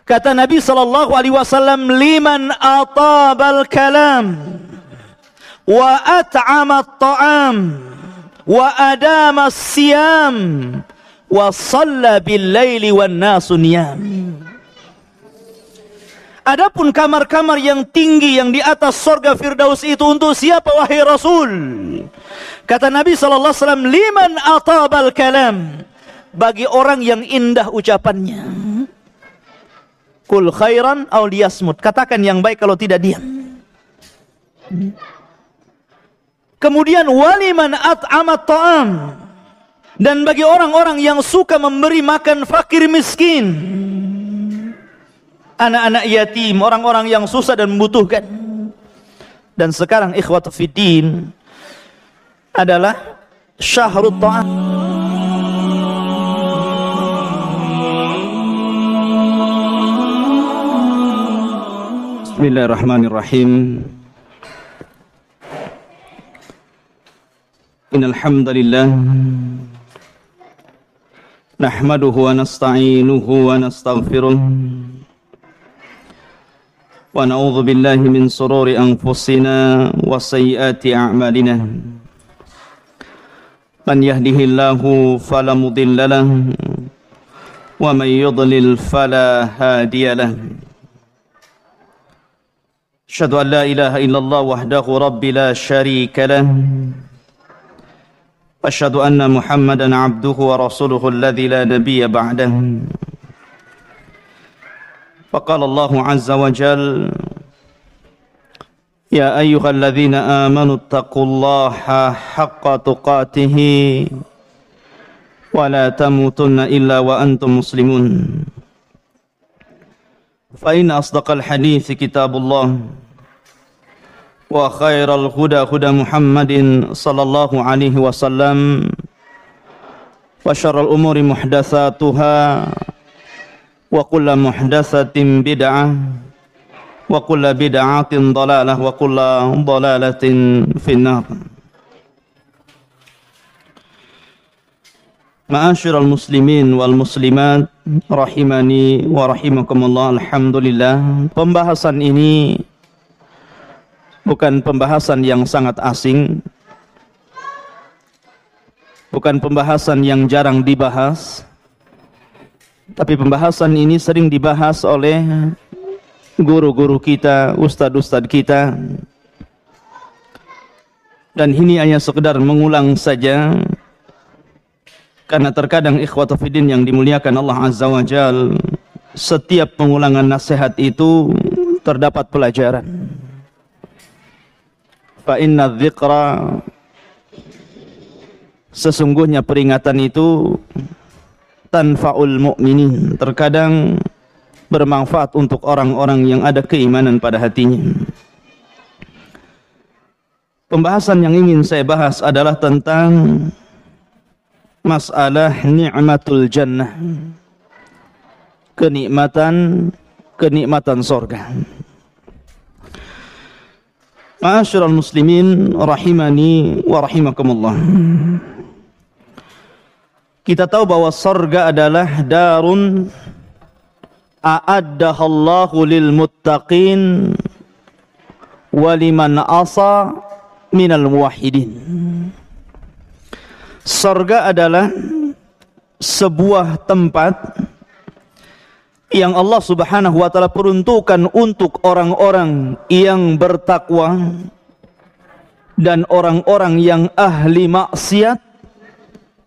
Kata Nabi sallallahu alaihi wasallam, liman atabal kalam wa at'ama at-ta'am wa adama as-siyam wa shalla bil-laili wan nasu niyam. Adapun kamar-kamar yang tinggi yang di atas surga Firdaus itu untuk siapa wahai Rasul? Kata Nabi sallallahu alaihi wasallam, liman atabal kalam, bagi orang yang indah ucapannya. Kul khairan aw liyasmut, katakan yang baik kalau tidak diam. Kemudian waliman at'amat ta'am, dan bagi orang-orang yang suka memberi makan fakir miskin, anak-anak yatim, orang-orang yang susah dan membutuhkan. Dan sekarang ikhwatu fiddin adalah syahrut ta'am. Bismillahirrahmanirrahim. Innal hamdalillah nahmaduhu wa nasta'inuhu wa nastaghfiruh wa na'udzu billahi min shururi anfusina wa sayyiati a'malina. Man yahdihillahu fala mudilla lahu wa man yudlil fala hadiya lahu. Asyhadu an la ilaha illallah wahdahu rabbi la syarika lah. Wa asyhadu anna Muhammadan abduhu wa rasuluhu alladzi la nabiyya ba'dah. Faqala Allah azza wa jalla, ya ayyuhalladzina amanu taqullaha haqqa tuqatih wa la tamutunna illa wa antum muslimun. Fa inna asdaqal hadiits kitabullah wa khairal huda huda Muhammadin sallallahu alaihi wasallam wa syarrul umuri muhdatsatuha wa kullu muhdatsatin bid'ah wa kullu bid'atin dhalalah wa kullu dhalalatin finnar. Ma'asyiral muslimin wal muslimat rahimani wa rahimakumullah. Alhamdulillah, pembahasan ini bukan pembahasan yang sangat asing, bukan pembahasan yang jarang dibahas, tapi pembahasan ini sering dibahas oleh guru-guru kita, ustadz-ustadz kita, dan ini hanya sekedar mengulang saja. Karena terkadang ikhwatu fiddin yang dimuliakan Allah Azza wa Jal, setiap pengulangan nasihat itu terdapat pelajaran. Fa inna dzikra, sesungguhnya peringatan itu tanfa'ul mu'minin, terkadang bermanfaat untuk orang-orang yang ada keimanan pada hatinya. Pembahasan yang ingin saya bahas adalah tentang masalah ni'matul jannah, kenikmatan sorga. Ma'asyiral muslimin rahimani wa rahimakumullah. Kita tahu bahwa sorga adalah darun a'addahallahu lil muttaqin wa liman asa minal muwahhidin. Sorga adalah sebuah tempat yang Allah Subhanahu wa ta'ala peruntukkan untuk orang-orang yang bertakwa dan orang-orang yang ahli maksiat,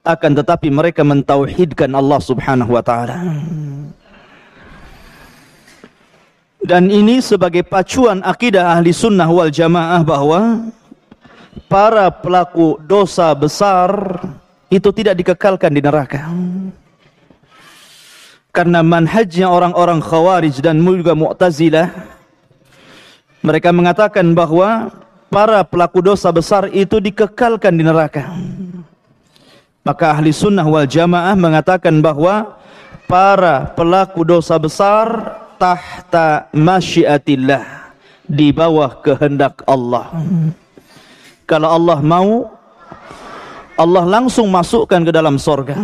akan tetapi mereka mentauhidkan Allah Subhanahu wa ta'ala. Dan ini sebagai pacuan akidah ahli sunnah wal jamaah bahwa para pelaku dosa besar itu tidak dikekalkan di neraka. Karena manhajnya orang-orang Khawarij dan juga Mu'tazilah, mereka mengatakan bahwa para pelaku dosa besar itu dikekalkan di neraka. Maka ahli sunnah wal jamaah mengatakan bahwa para pelaku dosa besar tahta masyiatillah, di bawah kehendak Allah. Kalau Allah mau, Allah langsung masukkan ke dalam sorga.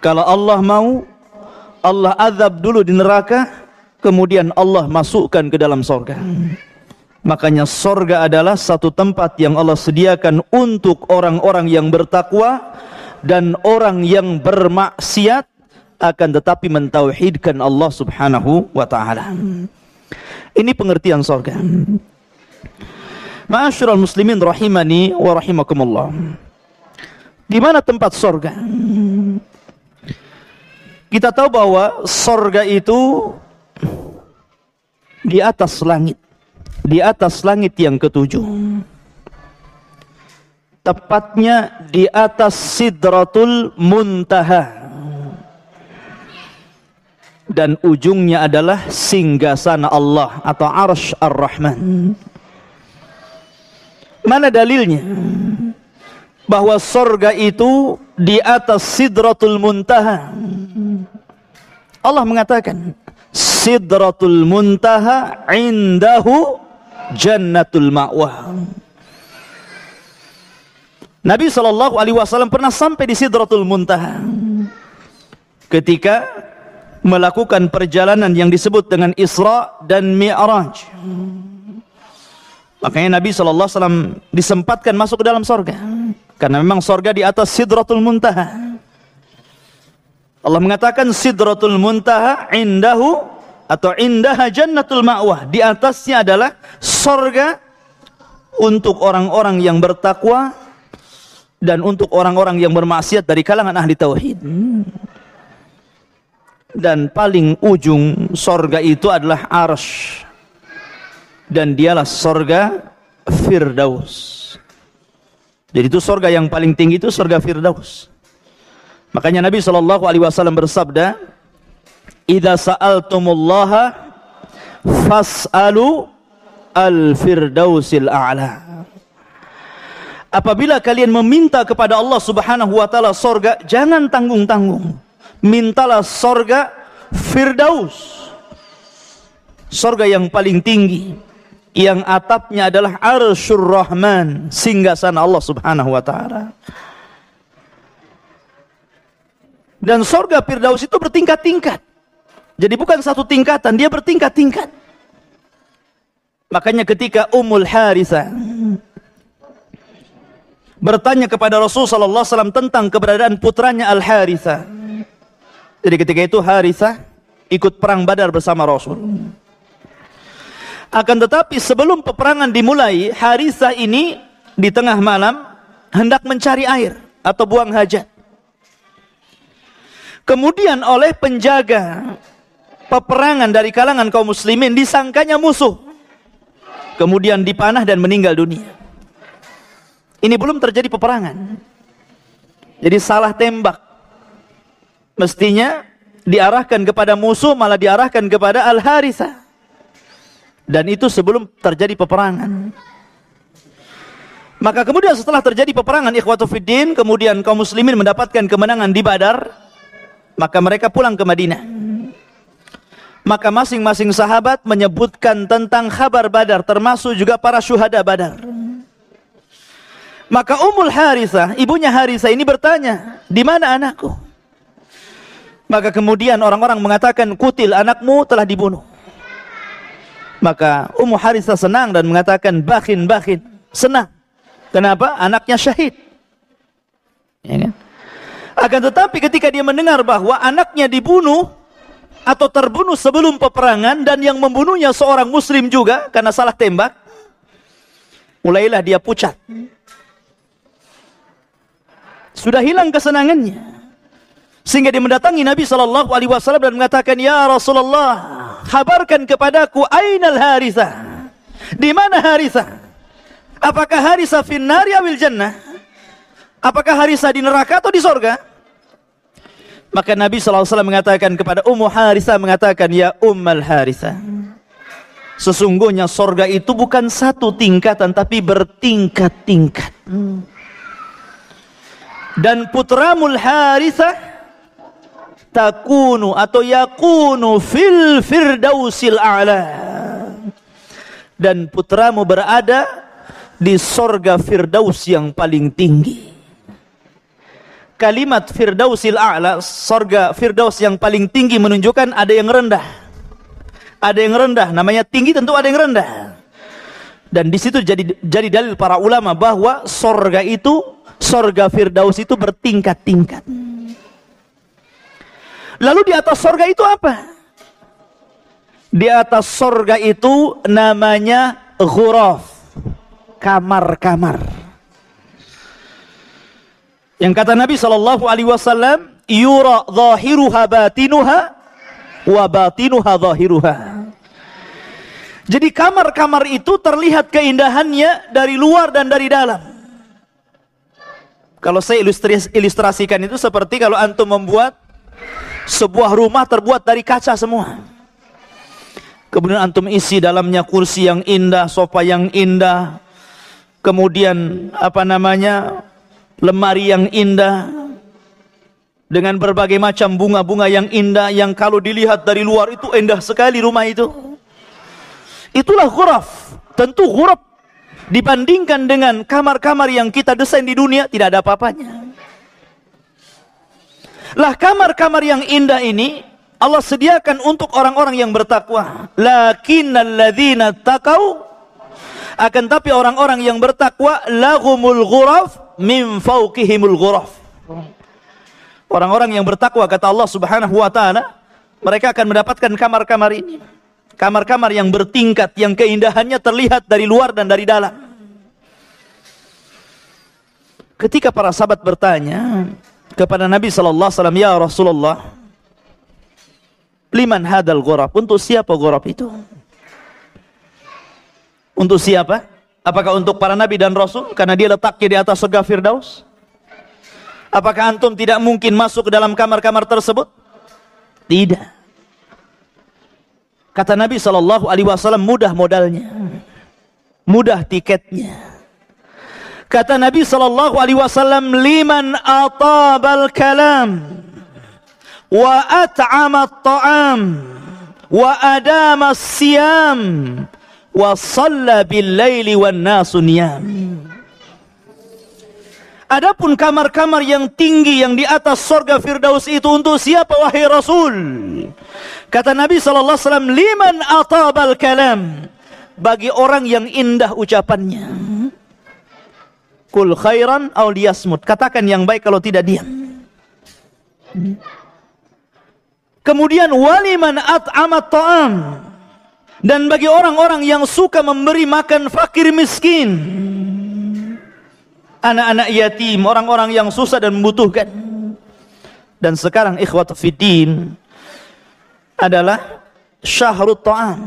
Kalau Allah mau, Allah azab dulu di neraka, kemudian Allah masukkan ke dalam sorga. Makanya sorga adalah satu tempat yang Allah sediakan untuk orang-orang yang bertakwa dan orang yang bermaksiat akan tetapi mentauhidkan Allah subhanahu wa ta'ala. Ini pengertian sorga. Ma'asyiral muslimin rahimani wa rahimakumullah. Di mana tempat sorga? Kita tahu bahwa sorga itu di atas langit. Di atas langit yang ketujuh. Tepatnya di atas Sidratul Muntaha. Dan ujungnya adalah singgasana Allah atau Arsy Ar-Rahman. Mana dalilnya? Bahwa sorga itu di atas Sidratul Muntaha. Allah mengatakan, Sidratul Muntaha indahu Jannatul Ma'wah. Nabi SAW pernah sampai di Sidratul Muntaha ketika melakukan perjalanan yang disebut dengan Isra dan Mi'raj. Makanya Nabi SAW disempatkan masuk ke dalam sorga, karena memang sorga di atas Sidratul Muntaha. Allah mengatakan Sidratul Muntaha indahu atau indaha Jannatul Ma'wah. Di atasnya adalah sorga untuk orang-orang yang bertakwa dan untuk orang-orang yang bermaksiat dari kalangan ahli tauhid. Dan paling ujung sorga itu adalah Arsy, dan dialah sorga Firdaus. Jadi itu sorga yang paling tinggi, itu sorga Firdaus. Makanya Nabi SAW bersabda, "Idza sa'altumullaha fas'alu al-firdausil a'la." Apabila kalian meminta kepada Allah Subhanahu wa taala sorga, jangan tanggung-tanggung. Mintalah sorga Firdaus. Sorga yang paling tinggi, yang atapnya adalah Arsyur Rahman, singgasana Allah Subhanahu wa taala. Dan sorga Firdaus itu bertingkat-tingkat. Jadi bukan satu tingkatan, dia bertingkat-tingkat. Makanya ketika Ummul Harithah bertanya kepada Rasulullah SAW tentang keberadaan putranya Al-Harithah. Jadi ketika itu Harithah ikut perang Badar bersama Rasul. Akan tetapi sebelum peperangan dimulai, Harithah ini di tengah malam hendak mencari air atau buang hajat. Kemudian oleh penjaga peperangan dari kalangan kaum muslimin disangkanya musuh. Kemudian dipanah dan meninggal dunia. Ini belum terjadi peperangan. Jadi salah tembak. Mestinya diarahkan kepada musuh, malah diarahkan kepada Al-Harithah. Dan itu sebelum terjadi peperangan. Maka kemudian setelah terjadi peperangan ikhwatu fiddin, kemudian kaum muslimin mendapatkan kemenangan di Badar, maka mereka pulang ke Madinah. Maka masing-masing sahabat menyebutkan tentang kabar Badar, termasuk juga para syuhada Badar. Maka Ummul Harithah, ibunya Harithah ini bertanya, "Di mana anakku?" Maka kemudian orang-orang mengatakan, "Kutil, anakmu telah dibunuh." Maka Ummu Harithah senang dan mengatakan, "Bakhin, bakhin." Senang. Kenapa? Anaknya syahid. Ya kan? Akan tetapi ketika dia mendengar bahwa anaknya dibunuh atau terbunuh sebelum peperangan dan yang membunuhnya seorang muslim juga karena salah tembak, mulailah dia pucat. Sudah hilang kesenangannya. Sehingga dia mendatangi Nabi SAW dan mengatakan, "Ya Rasulullah, kabarkan kepadaku ainal Harithah." Di mana Harithah? Apakah Harithah finnari awil jannah? Apakah Harithah di neraka atau di sorga? Maka Nabi SAW mengatakan kepada Ummu Harithah, mengatakan, "Ya Ummul Harithah, sesungguhnya sorga itu bukan satu tingkatan, tapi bertingkat-tingkat. Dan putramul Harithah takunu atau yakunu fil firdausil a'la." Dan putramu berada di sorga Firdaus yang paling tinggi. kalimat Firdausil A'la, surga Firdaus yang paling tinggi, menunjukkan ada yang rendah. Ada yang rendah, namanya tinggi tentu ada yang rendah. Dan di situ jadi dalil para ulama bahwa surga Firdaus itu bertingkat-tingkat. Lalu di atas surga itu apa? Di atas surga itu namanya ghuraf, kamar-kamar. Yang kata Nabi SAW, yura zahiruha batinuha wa batinuha zahiruha. Jadi kamar-kamar itu terlihat keindahannya dari luar dan dari dalam. Kalau saya ilustrasikan itu seperti kalau antum membuat sebuah rumah terbuat dari kaca semua. Kemudian antum isi dalamnya kursi yang indah, sofa yang indah, kemudian lemari yang indah dengan berbagai macam bunga-bunga yang indah, yang kalau dilihat dari luar itu indah sekali rumah itu. Itulah ghuraf. Tentu ghuraf dibandingkan dengan kamar-kamar yang kita desain di dunia tidak ada apa-apanya. Lah kamar-kamar yang indah ini Allah sediakan untuk orang-orang yang bertakwa. Lakinnal ladzina taqau, akan tapi orang-orang yang bertakwa, lahumul ghuraf min fawqihimul ghuraf. Orang-orang yang bertakwa, kata Allah Subhanahu wa taala, mereka akan mendapatkan kamar-kamar ini. Kamar-kamar yang bertingkat, yang keindahannya terlihat dari luar dan dari dalam. Ketika para sahabat bertanya kepada Nabi sallallahu alaihi wasallam, "Ya Rasulullah, liman hadal ghuraf?" Untuk siapa ghuraf itu? Untuk siapa? Apakah untuk para nabi dan rasul karena dia letaknya di atas surga Firdaus? Apakah antum tidak mungkin masuk ke dalam kamar-kamar tersebut? Tidak. Kata Nabi SAW, mudah modalnya, mudah tiketnya. Kata Nabi SAW, liman atabal kalam wa at'ama at-ta'am wa adama as-siyam wa shalla bil-laili wan nasu niyam. Adapun kamar-kamar yang tinggi yang di atas surga Firdaus itu untuk siapa wahai Rasul? Kata Nabi SAW, liman atabal kalam, bagi orang yang indah ucapannya. Kul khairan aw liyasmut, katakan yang baik kalau tidak diam. Kemudian waliman at'amat ta'am, dan bagi orang-orang yang suka memberi makan fakir miskin, anak-anak yatim, orang-orang yang susah dan membutuhkan. Dan sekarang ikhwat fiddin adalah syahrut ta'am,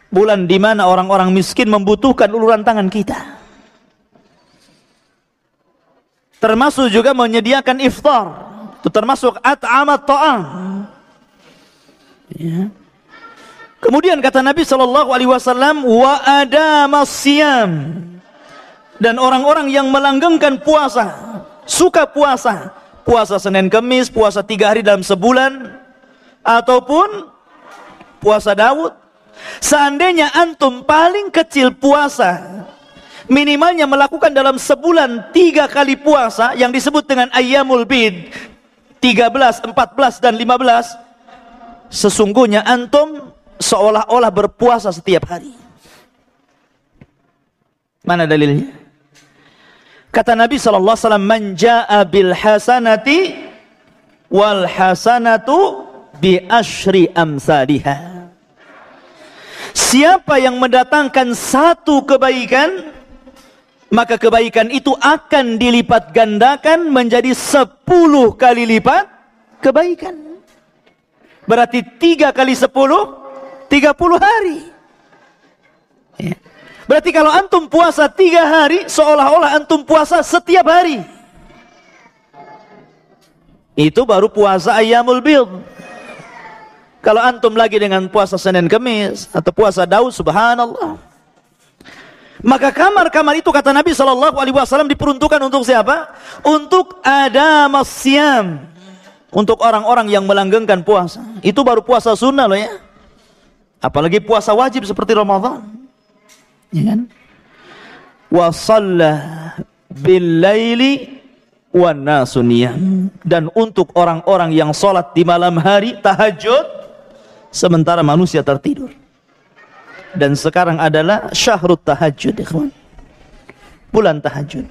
bulan di mana orang-orang miskin membutuhkan uluran tangan kita. Termasuk juga menyediakan iftar, itu termasuk at'amat ta'am. Ya. Kemudian kata Nabi SAW, wa adamas siyam, dan orang-orang yang melanggengkan puasa, suka puasa, puasa Senin Kemis, puasa 3 hari dalam sebulan, ataupun puasa Daud. Seandainya antum paling kecil puasa, minimalnya melakukan dalam sebulan 3 kali puasa yang disebut dengan ayyamul bid, 13, 14 dan 15, sesungguhnya antum seolah-olah berpuasa setiap hari. Mana dalilnya? Kata Nabi SAW, man ja'a bil hasanati wal hasanatu bi asyri amsalihha. Siapa yang mendatangkan satu kebaikan, maka kebaikan itu akan dilipat gandakan menjadi 10 kali lipat kebaikan. Berarti 3 kali 10, 30 hari. Ya. Berarti kalau antum puasa 3 hari, seolah-olah antum puasa setiap hari. Itu baru puasa ayyamul bid. Kalau antum lagi dengan puasa Senin Kemis atau puasa Daud, subhanallah. Maka kamar-kamar itu kata Nabi SAW diperuntukkan untuk siapa? Untuk adamas siyam, untuk orang-orang yang melanggengkan puasa. Itu baru puasa sunnah loh ya. Apalagi puasa wajib seperti Ramadan. Ya kan? Wa shalla bil laili wan nasu niyam, dan untuk orang-orang yang salat di malam hari tahajud sementara manusia tertidur. Dan sekarang adalah syahrut tahajud, ikhwan, bulan tahajud.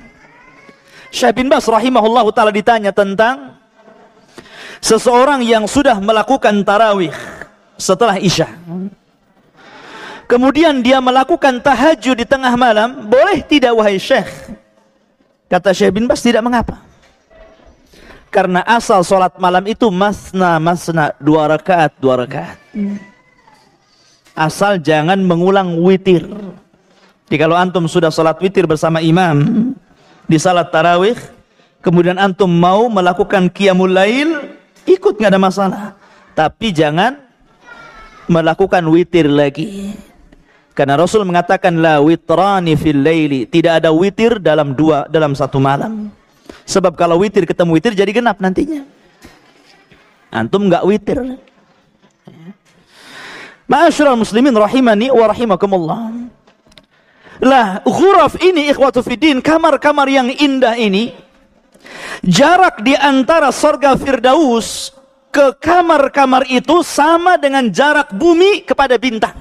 Syekh bin Baz rahimahullahu taala ditanya tentang seseorang yang sudah melakukan tarawih setelah Isya, kemudian dia melakukan tahajud di tengah malam, boleh tidak wahai Syekh? Kata Syekh bin Baz, tidak mengapa. Karena asal solat malam itu masna, 2 rakaat. Asal jangan mengulang witir. Jadi kalau antum sudah solat witir bersama imam di salat tarawih, kemudian antum mau melakukan qiyamul lail, ikut, nggak ada masalah. Tapi jangan melakukan witir lagi. Karena Rasul mengatakan la witrani fil laili, tidak ada witir dalam satu malam. Sebab kalau witir ketemu witir jadi genap nantinya. Antum nggak witir. Ma'asyiral muslimin rahimani wa rahimakumullah. Lah, ghuraf ini ikhwatu fiddin, kamar-kamar yang indah ini, jarak di antara surga Firdaus ke kamar-kamar itu sama dengan jarak bumi kepada bintang.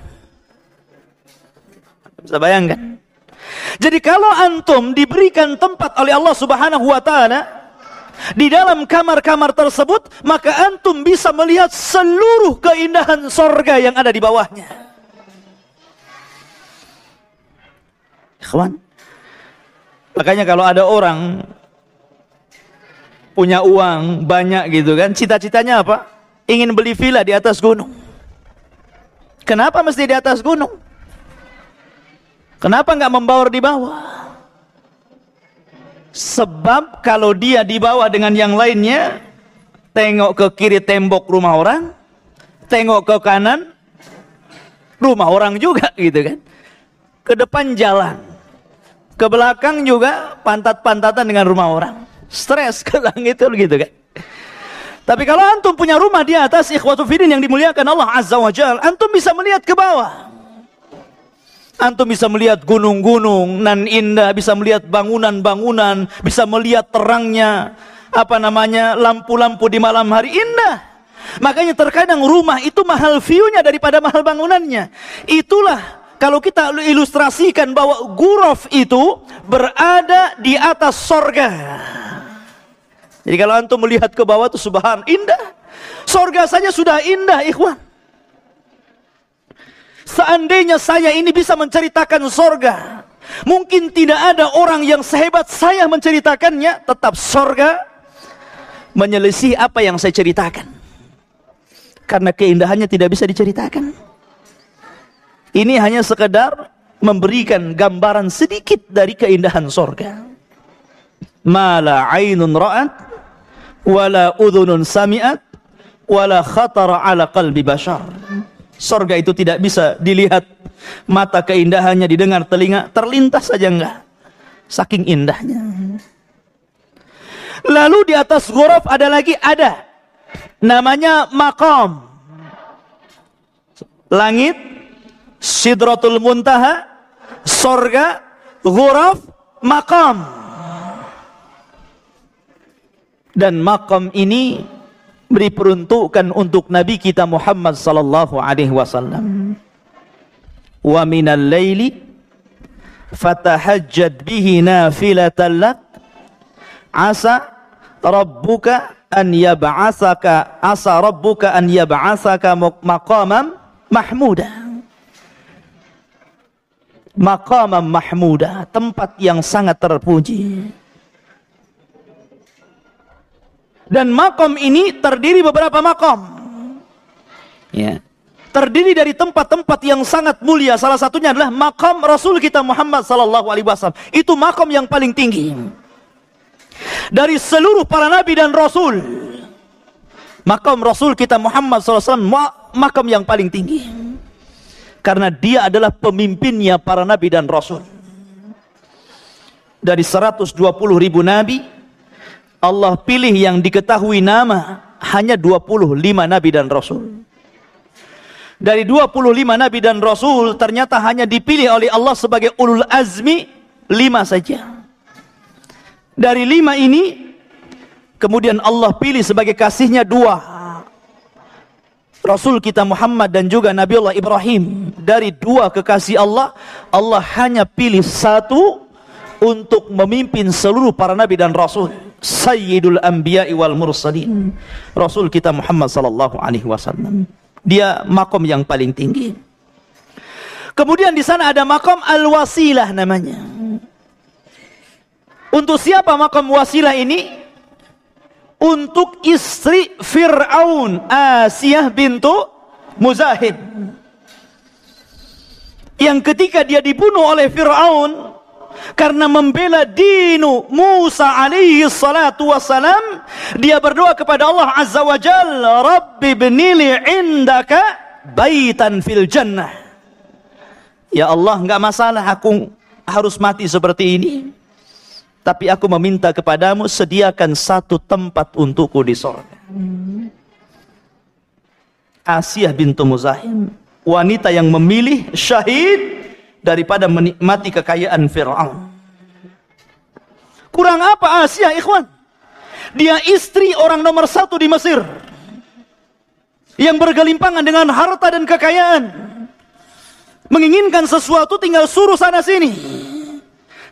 Bisa bayangkan? Jadi kalau antum diberikan tempat oleh Allah Subhanahu wa taala di dalam kamar-kamar tersebut, maka antum bisa melihat seluruh keindahan surga yang ada di bawahnya. Ikhwan, makanya kalau ada orang punya uang banyak gitu kan, cita-citanya apa? Ingin beli villa di atas gunung. Kenapa mesti di atas gunung? Kenapa nggak membaur di bawah? Sebab kalau dia di bawah dengan yang lainnya, tengok ke kiri tembok rumah orang, tengok ke kanan rumah orang juga gitu kan. Ke depan jalan, ke belakang juga pantat-pantatan dengan rumah orang. Stres ke langit gitu kan. Tapi kalau antum punya rumah di atas, ikhwatu fiddin yang dimuliakan Allah Azza wa Jalla, antum bisa melihat ke bawah. Antum bisa melihat gunung-gunung nan indah, bisa melihat bangunan-bangunan, bisa melihat terangnya lampu-lampu di malam hari, indah. Makanya terkadang rumah itu mahal view-nya daripada mahal bangunannya. Itulah kalau kita ilustrasikan bahwa ghuraf itu berada di atas sorga. Jadi kalau antum melihat ke bawah itu subhan, indah. Sorga saja sudah indah, ikhwan. Seandainya saya ini bisa menceritakan sorga, mungkin tidak ada orang yang sehebat saya menceritakannya, tetap sorga menyelisih apa yang saya ceritakan. Karena keindahannya tidak bisa diceritakan. Ini hanya sekedar memberikan gambaran sedikit dari keindahan sorga. Ma la ainun ra'at, wala udhunun sami'at, wala khatara ala qalbi bashar. Sorga itu tidak bisa dilihat mata keindahannya, didengar telinga, terlintas saja enggak. Saking indahnya. Lalu di atas ghuraf ada namanya maqam. Langit, Sidratul Muntaha, sorga, ghuraf, maqam. Dan maqam ini diperuntukkan untuk Nabi kita Muhammad sallallahu alaihi wasallam. Wa minal laili fatahajjad bihi nafilatan lak asa rabbuka an yab'atsaka maqaman mahmuda. Maqaman mahmuda, tempat yang sangat terpuji. Dan makom ini terdiri beberapa makom. Ya. Terdiri dari tempat-tempat yang sangat mulia. Salah satunya adalah makam Rasul kita Muhammad sallallahu alaihi wasallam. Itu makom yang paling tinggi dari seluruh para nabi dan rasul. Makam Rasul kita Muhammad sallallahu alaihi wasallam makam yang paling tinggi. Karena dia adalah pemimpinnya para nabi dan rasul. Dari 120.000 nabi, Allah pilih yang diketahui nama hanya 25 nabi dan rasul. Dari 25 nabi dan rasul, ternyata hanya dipilih oleh Allah sebagai ulul azmi 5 saja. Dari 5 ini Kemudian Allah pilih sebagai kasihnya dua, Rasul kita Muhammad dan juga Nabiullah Ibrahim. Dari dua kekasih Allah, Allah hanya pilih satu untuk memimpin seluruh para nabi dan rasul. Sayyidul Anbiya'i wal Mursalin, Rasul kita Muhammad sallallahu alaihi wasallam. Dia makom yang paling tinggi. Kemudian di sana ada makom al-wasilah namanya. Untuk siapa makom wasilah ini? Untuk istri Fir'aun, Asiyah bintu Muzahim, yang ketika dia dibunuh oleh Fir'aun karena membela dinu Musa alaihi salatu wassalam, dia berdoa kepada Allah Azza wa Jalla, Rabbi bnili indaka baitan fil jannah. Ya Allah, enggak masalah aku harus mati seperti ini, tapi aku meminta kepadamu, sediakan satu tempat untukku di surga. Asiyah bintu Muzahim, wanita yang memilih syahid daripada menikmati kekayaan Fir'aun. Kurang apa Asiyah, ikhwan? Dia istri orang nomor satu di Mesir, yang bergelimpangan dengan harta dan kekayaan. Menginginkan sesuatu tinggal suruh sana sini.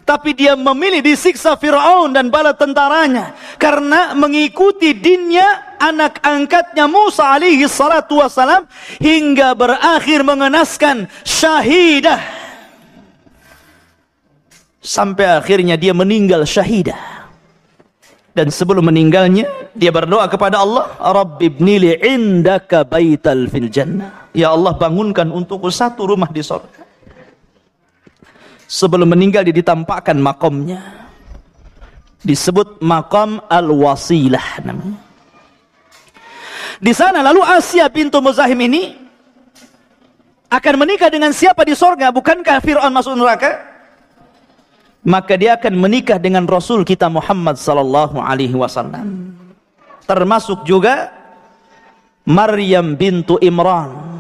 Tapi dia memilih disiksa Fir'aun dan bala tentaranya karena mengikuti dinnya anak angkatnya Musa alaihi salatu wassalam, hingga berakhir mengenaskan syahidah. Sampai akhirnya dia meninggal syahidah. Dan sebelum meninggalnya dia berdoa kepada Allah, Rabbi ibnili indaka baital fil jannah. Ya Allah, bangunkan untukku satu rumah di surga. Sebelum meninggal dia ditampakkan makomnya, disebut makam al-wasilah namanya. Di sana lalu Asiyah bintu Muzahim ini akan menikah dengan siapa di sorga? Bukankah Fir'aun masuk neraka? Maka dia akan menikah dengan Rasul kita Muhammad sallallahu alaihi wasallam. Termasuk juga Maryam bintu Imran.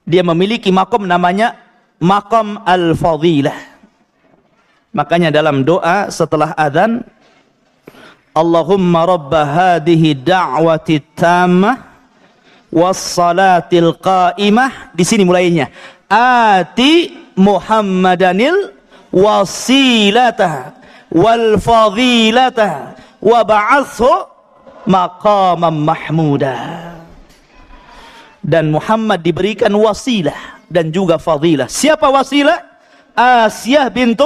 Dia memiliki makom namanya Maqam al-Fadilah. Makanya dalam doa setelah adzan, Allahumma rabba hadhihi da'wati tammah was-salatil qa'imah. Di sini mulainya. Ati Muhammadanil wasilata wal fadilata wa ba'athu maqaman mahmuda. Dan Muhammad diberikan wasilah dan juga fadilah. Siapa wasilah? Asiyah bintu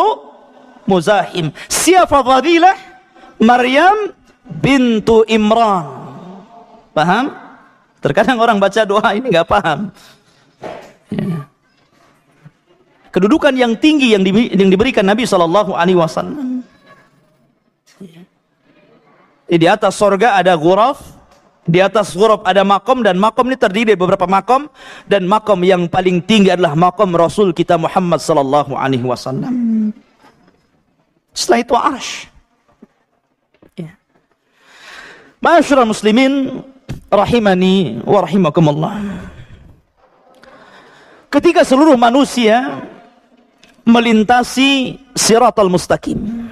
Muzahim. Siapa fadilah? Maryam bintu Imran. Paham? Terkadang orang baca doa ini nggak paham. Ya. Kedudukan yang tinggi yang diberikan Nabi Shallallahu Alaihi Wasallam. Di atas sorga ada ghuraf. Di atas ghuraf ada makom, dan makom ini terdiri dari beberapa makom, dan makom yang paling tinggi adalah makom Rasul kita Muhammad sallallahu alaihi wasallam. Setelah itu arsh. Ya. Ma'asyiral muslimin rahimani wa rahimakumullah. Ketika seluruh manusia melintasi siratal mustaqim,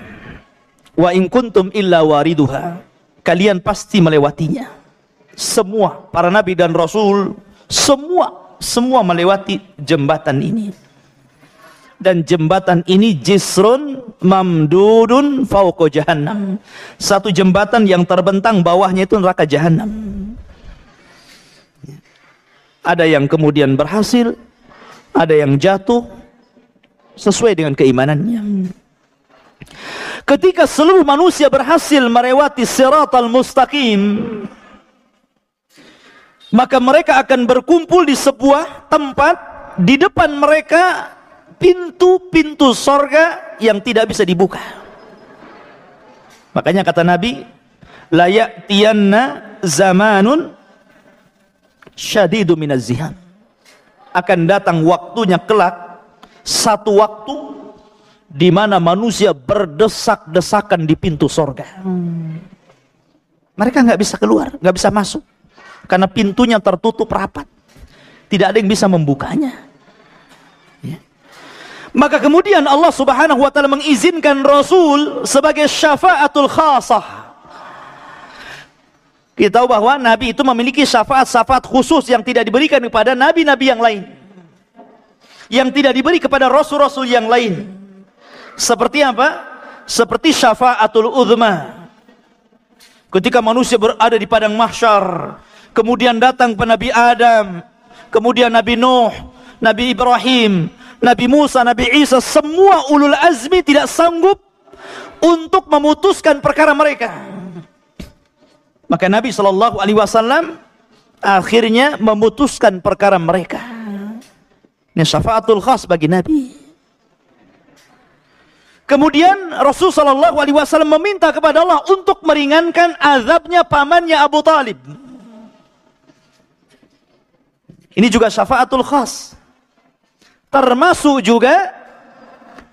wa in kuntum illa wariduha, kalian pasti melewatinya. Semua para nabi dan rasul, semua melewati jembatan ini. Dan jembatan ini jisrun mamdudun fauqa jahannam. Satu jembatan yang terbentang, bawahnya itu neraka jahannam. Ada yang kemudian berhasil, ada yang jatuh sesuai dengan keimanannya. Ketika seluruh manusia berhasil melewati siratal mustaqim, maka mereka akan berkumpul di sebuah tempat. Di depan mereka pintu-pintu sorga yang tidak bisa dibuka. Makanya kata Nabi, la ya'tiyanna zamanun syadidu minaz ziham. Akan datang waktunya kelak, satu waktu di mana manusia berdesak-desakan di pintu sorga. Mereka nggak bisa keluar, nggak bisa masuk, karena pintunya tertutup rapat, tidak ada yang bisa membukanya. Ya. Maka kemudian Allah Subhanahu wa taala mengizinkan Rasul sebagai syafaatul khasah, Kita tahu bahwa Nabi itu memiliki syafaat-syafaat khusus yang tidak diberikan kepada Nabi-Nabi yang lain, yang tidak diberi kepada Rasul-Rasul yang lain. Seperti apa? Seperti syafaatul uzma. Ketika manusia berada di padang mahsyar, kemudian datang ke Nabi Adam, kemudian Nabi Nuh, Nabi Ibrahim, Nabi Musa, Nabi Isa, semua ulul azmi tidak sanggup untuk memutuskan perkara mereka. Maka Nabi SAW akhirnya memutuskan perkara mereka. Ini syafaatul khas bagi Nabi. Kemudian Rasulullah SAW meminta kepada Allah untuk meringankan azabnya pamannya Abu Talib. Ini juga syafaatul khas. Termasuk juga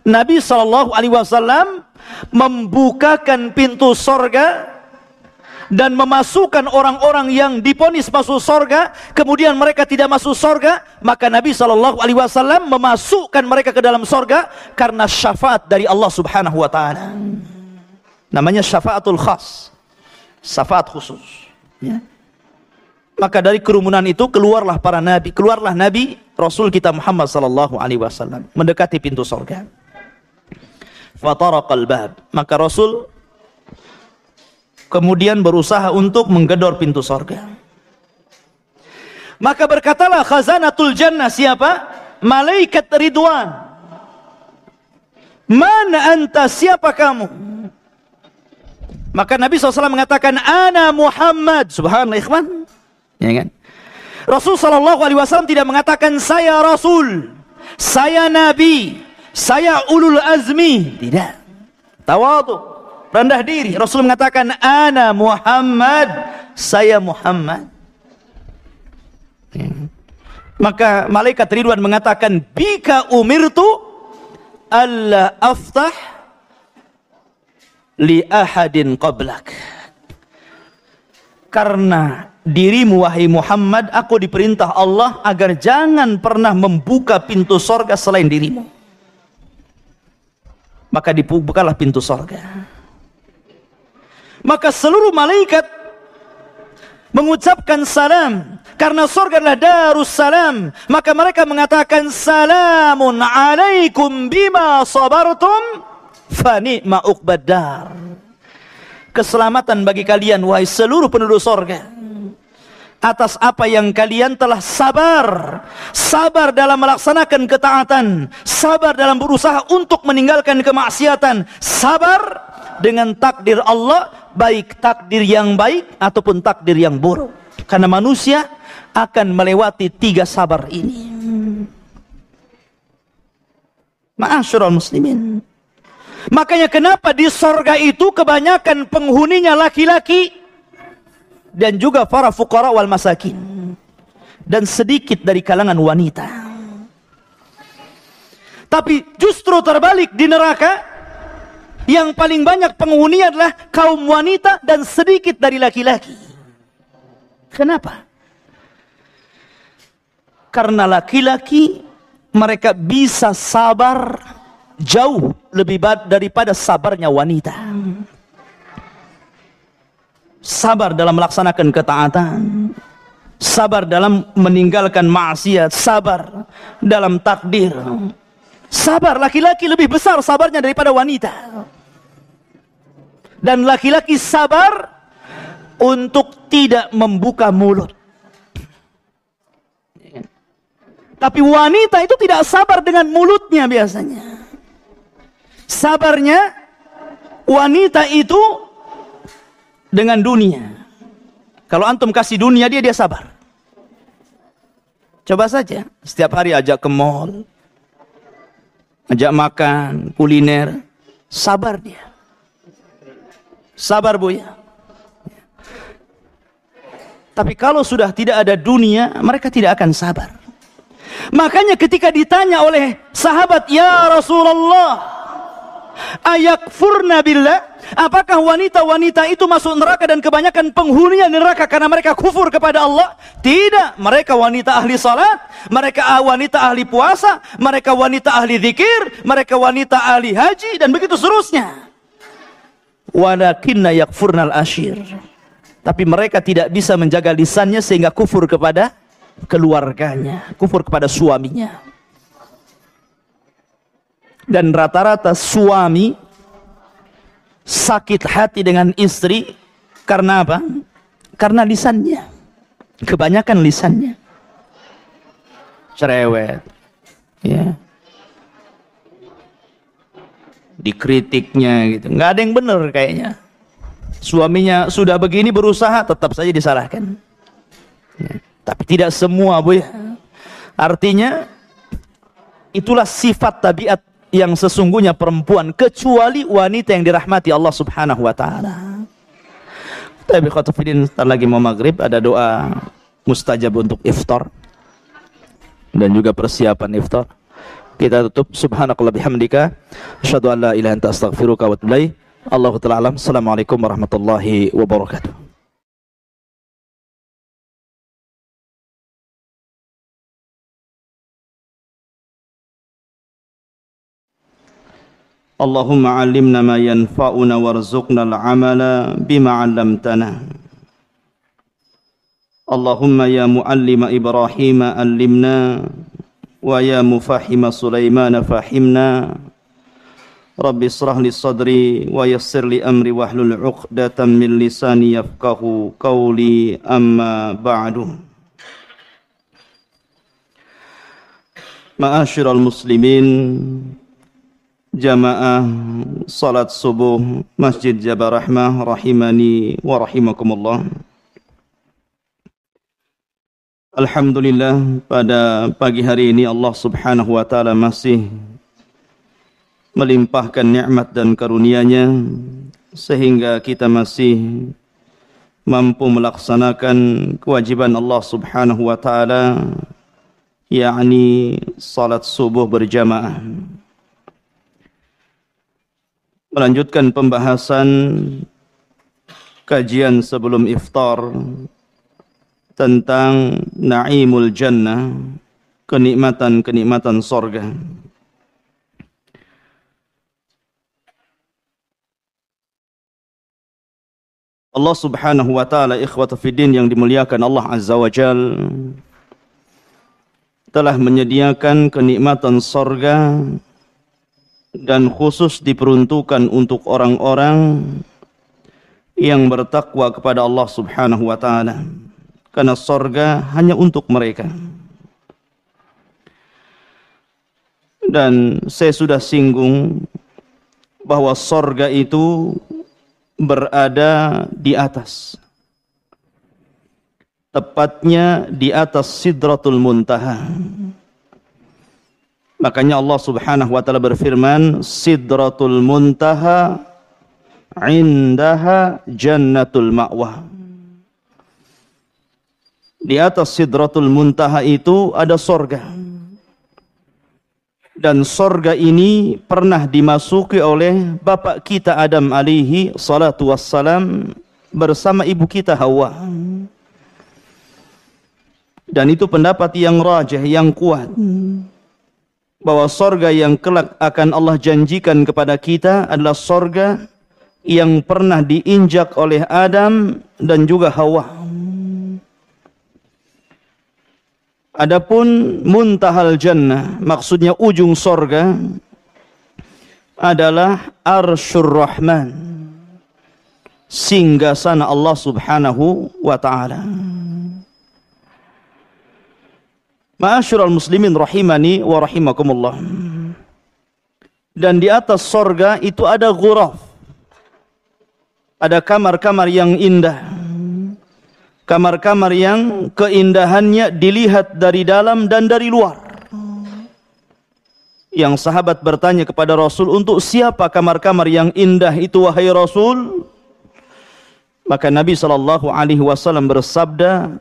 Nabi SAW membukakan pintu sorga dan memasukkan orang-orang yang divonis masuk sorga, kemudian mereka tidak masuk sorga, maka Nabi SAW memasukkan mereka ke dalam sorga karena syafaat dari Allah Subhanahu Wa Taala. Namanya syafaatul khas, syafaat khusus. Ya. Maka dari kerumunan itu keluarlah para nabi, keluarlah Nabi Rasul kita Muhammad SAW mendekati pintu sorga. Fataraqal bab, maka Rasul kemudian berusaha untuk menggedor pintu sorga. Maka berkatalah khazanatul jannah, siapa? Malaikat Ridwan. Mana anta, siapa kamu? Maka Nabi SAW mengatakan, ana Muhammad. Subhanallah, ikhwan. Ya kan? Rasul SAW tidak mengatakan saya Rasul, saya Nabi, saya ulul azmi. Tidak. Tawadhu, rendah diri. Rasul mengatakan ana Muhammad, saya Muhammad. Maka malaikat Ridwan mengatakan bika umirtu alla aftah li ahadin qablak. Karena dirimu wahai Muhammad, aku diperintah Allah agar jangan pernah membuka pintu sorga selain dirimu. Maka dibukalah pintu sorga. Maka seluruh malaikat mengucapkan salam, karena surga adalah darus salam. Maka mereka mengatakan salamun alaikum bima sabartum fa ni'ma uqbad dar. Keselamatan bagi kalian wahai seluruh penduduk surga atas apa yang kalian telah sabar. Sabar dalam melaksanakan ketaatan, sabar dalam berusaha untuk meninggalkan kemaksiatan, sabar dengan takdir Allah, baik takdir yang baik ataupun takdir yang buruk. Karena manusia akan melewati 3 sabar ini. Ma'asyiral muslimin, makanya kenapa di sorga itu kebanyakan penghuninya laki-laki dan juga para fuqara wal masakin, dan sedikit dari kalangan wanita. Tapi justru terbalik di neraka, yang paling banyak penghuni adalah kaum wanita dan sedikit dari laki-laki. Kenapa? Karena laki-laki mereka bisa sabar jauh lebih daripada sabarnya wanita. Sabar dalam melaksanakan ketaatan, sabar dalam meninggalkan maksiat, sabar dalam takdir. Sabar laki-laki lebih besar sabarnya daripada wanita. Dan laki-laki sabar untuk tidak membuka mulut. Tapi wanita itu tidak sabar dengan mulutnya biasanya. Sabarnya wanita itu dengan dunia. Kalau antum kasih dunia dia sabar. Coba saja setiap hari ajak ke mall, ajak makan, kuliner, sabar dia. Sabar bu ya. Tapi kalau sudah tidak ada dunia, mereka tidak akan sabar. Makanya ketika ditanya oleh sahabat, ya Rasulullah, ayakfurna billah, apakah wanita-wanita itu masuk neraka dan kebanyakan penghuninya neraka karena mereka kufur kepada Allah? Tidak, mereka wanita ahli salat, mereka wanita ahli puasa, mereka wanita ahli zikir, mereka wanita ahli haji, dan begitu seterusnya. Walakinna yakfurnal ashir, Tapi mereka tidak bisa menjaga lisannya sehingga kufur kepada keluarganya, kufur kepada suaminya. Dan rata-rata suami sakit hati dengan istri karena apa? Karena lisannya. Kebanyakan lisannya cerewet, ya, dikritiknya gitu, nggak ada yang benar kayaknya. Suaminya sudah begini berusaha, tetap saja disalahkan, ya. Tapi tidak semua, Bu, ya. Artinya itulah sifat tabiat yang sesungguhnya perempuan, kecuali wanita yang dirahmati Allah Subhanahu wa taala. Tapi khotofidin, sebentar lagi mau maghrib, ada doa mustajab untuk iftar dan juga persiapan iftar. Kita tutup. Subhanakallah bihamdika, asyhadu an la ilaha illa anta astaghfiruka wa atubu ilaik. Allahu ta'ala alam. Assalamualaikum warahmatullahi wabarakatuh. Allahumma 'allimna ma yanfa'una warzuqna al-'amala bima 'allamtana. Allahumma ya muallima Ibrahim 'allimna wa ya mufahhima Sulaiman fahimna. Rabbi israh li sadri wa yassir li amri wahlul 'uqdatam min lisani yafqahu qawli, amma ba'du. Ma'asyiral muslimin, jamaah salat subuh Masjid Jabal Rahmah rahimani wa rahimakumullah. Alhamdulillah, pada pagi hari ini Allah Subhanahu wa taala masih melimpahkan nikmat dan karunia-Nya sehingga kita masih mampu melaksanakan kewajiban Allah Subhanahu wa taala, yakni salat subuh berjamaah. Melanjutkan pembahasan kajian sebelum iftar tentang na'imul jannah, kenikmatan-kenikmatan sorga. Allah Subhanahu wa taala, ikhwata fiddin yang dimuliakan Allah Azza wa Jal, telah menyediakan kenikmatan sorga dan khusus diperuntukkan untuk orang-orang yang bertakwa kepada Allah Subhanahu wa taala. Karena sorga hanya untuk mereka. Dan saya sudah singgung bahwa sorga itu berada di atas, tepatnya di atas Sidratul Muntaha. Makanya Allah Subhanahu wa taala berfirman, Sidratul Muntaha indaha jannatul ma'wa. Di atas Sidratul Muntaha itu ada sorga. Dan sorga ini pernah dimasuki oleh bapak kita Adam alaihi salatu wassalam bersama ibu kita Hawa. Dan itu pendapat yang rajih, yang kuat, bahwa sorga yang kelak akan Allah janjikan kepada kita adalah sorga yang pernah diinjak oleh Adam dan juga Hawa. Adapun muntahal jannah, maksudnya ujung sorga, adalah Arsyur Rahman, singgasana Allah Subhanahu wa ta'ala. Ma'asyiral muslimin rahimani wa rahimakumullah. Dan di atas sorga itu ada ghuraf, ada kamar-kamar yang indah, kamar-kamar yang keindahannya dilihat dari dalam dan dari luar. Yang sahabat bertanya kepada Rasul, untuk siapa kamar-kamar yang indah itu wahai Rasul? Maka Nabi SAW bersabda,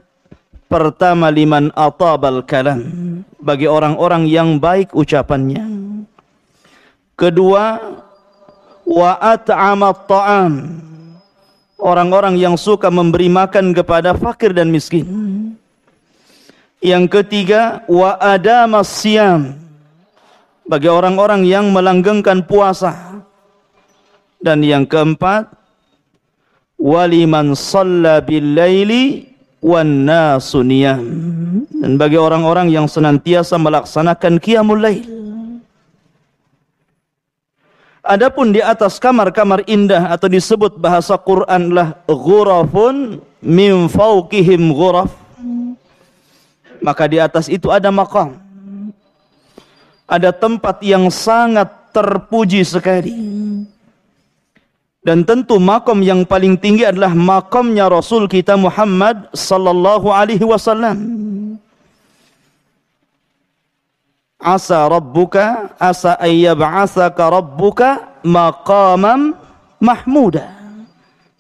pertama liman atabal kalam, bagi orang-orang yang baik ucapannya. Kedua, wa at'amat ta'am, orang-orang yang suka memberi makan kepada fakir dan miskin. Yang ketiga, wa adamas siyam, bagi orang-orang yang melanggengkan puasa. Dan yang keempat, waliman shalla bil-laili wan nasu niyam, dan bagi orang-orang yang senantiasa melaksanakan qiyamul lail. Adapun di atas kamar-kamar indah atau disebut bahasa Quran lah ghurafun min fawqihim ghuraf, maka di atas itu ada maqam, ada tempat yang sangat terpuji sekali. Dan tentu maqam yang paling tinggi adalah maqamnya Rasul kita Muhammad sallallahu alaihi wasallam. Asa rabbuka asa ayyab'atsaka rabbuka maqamam mahmuda.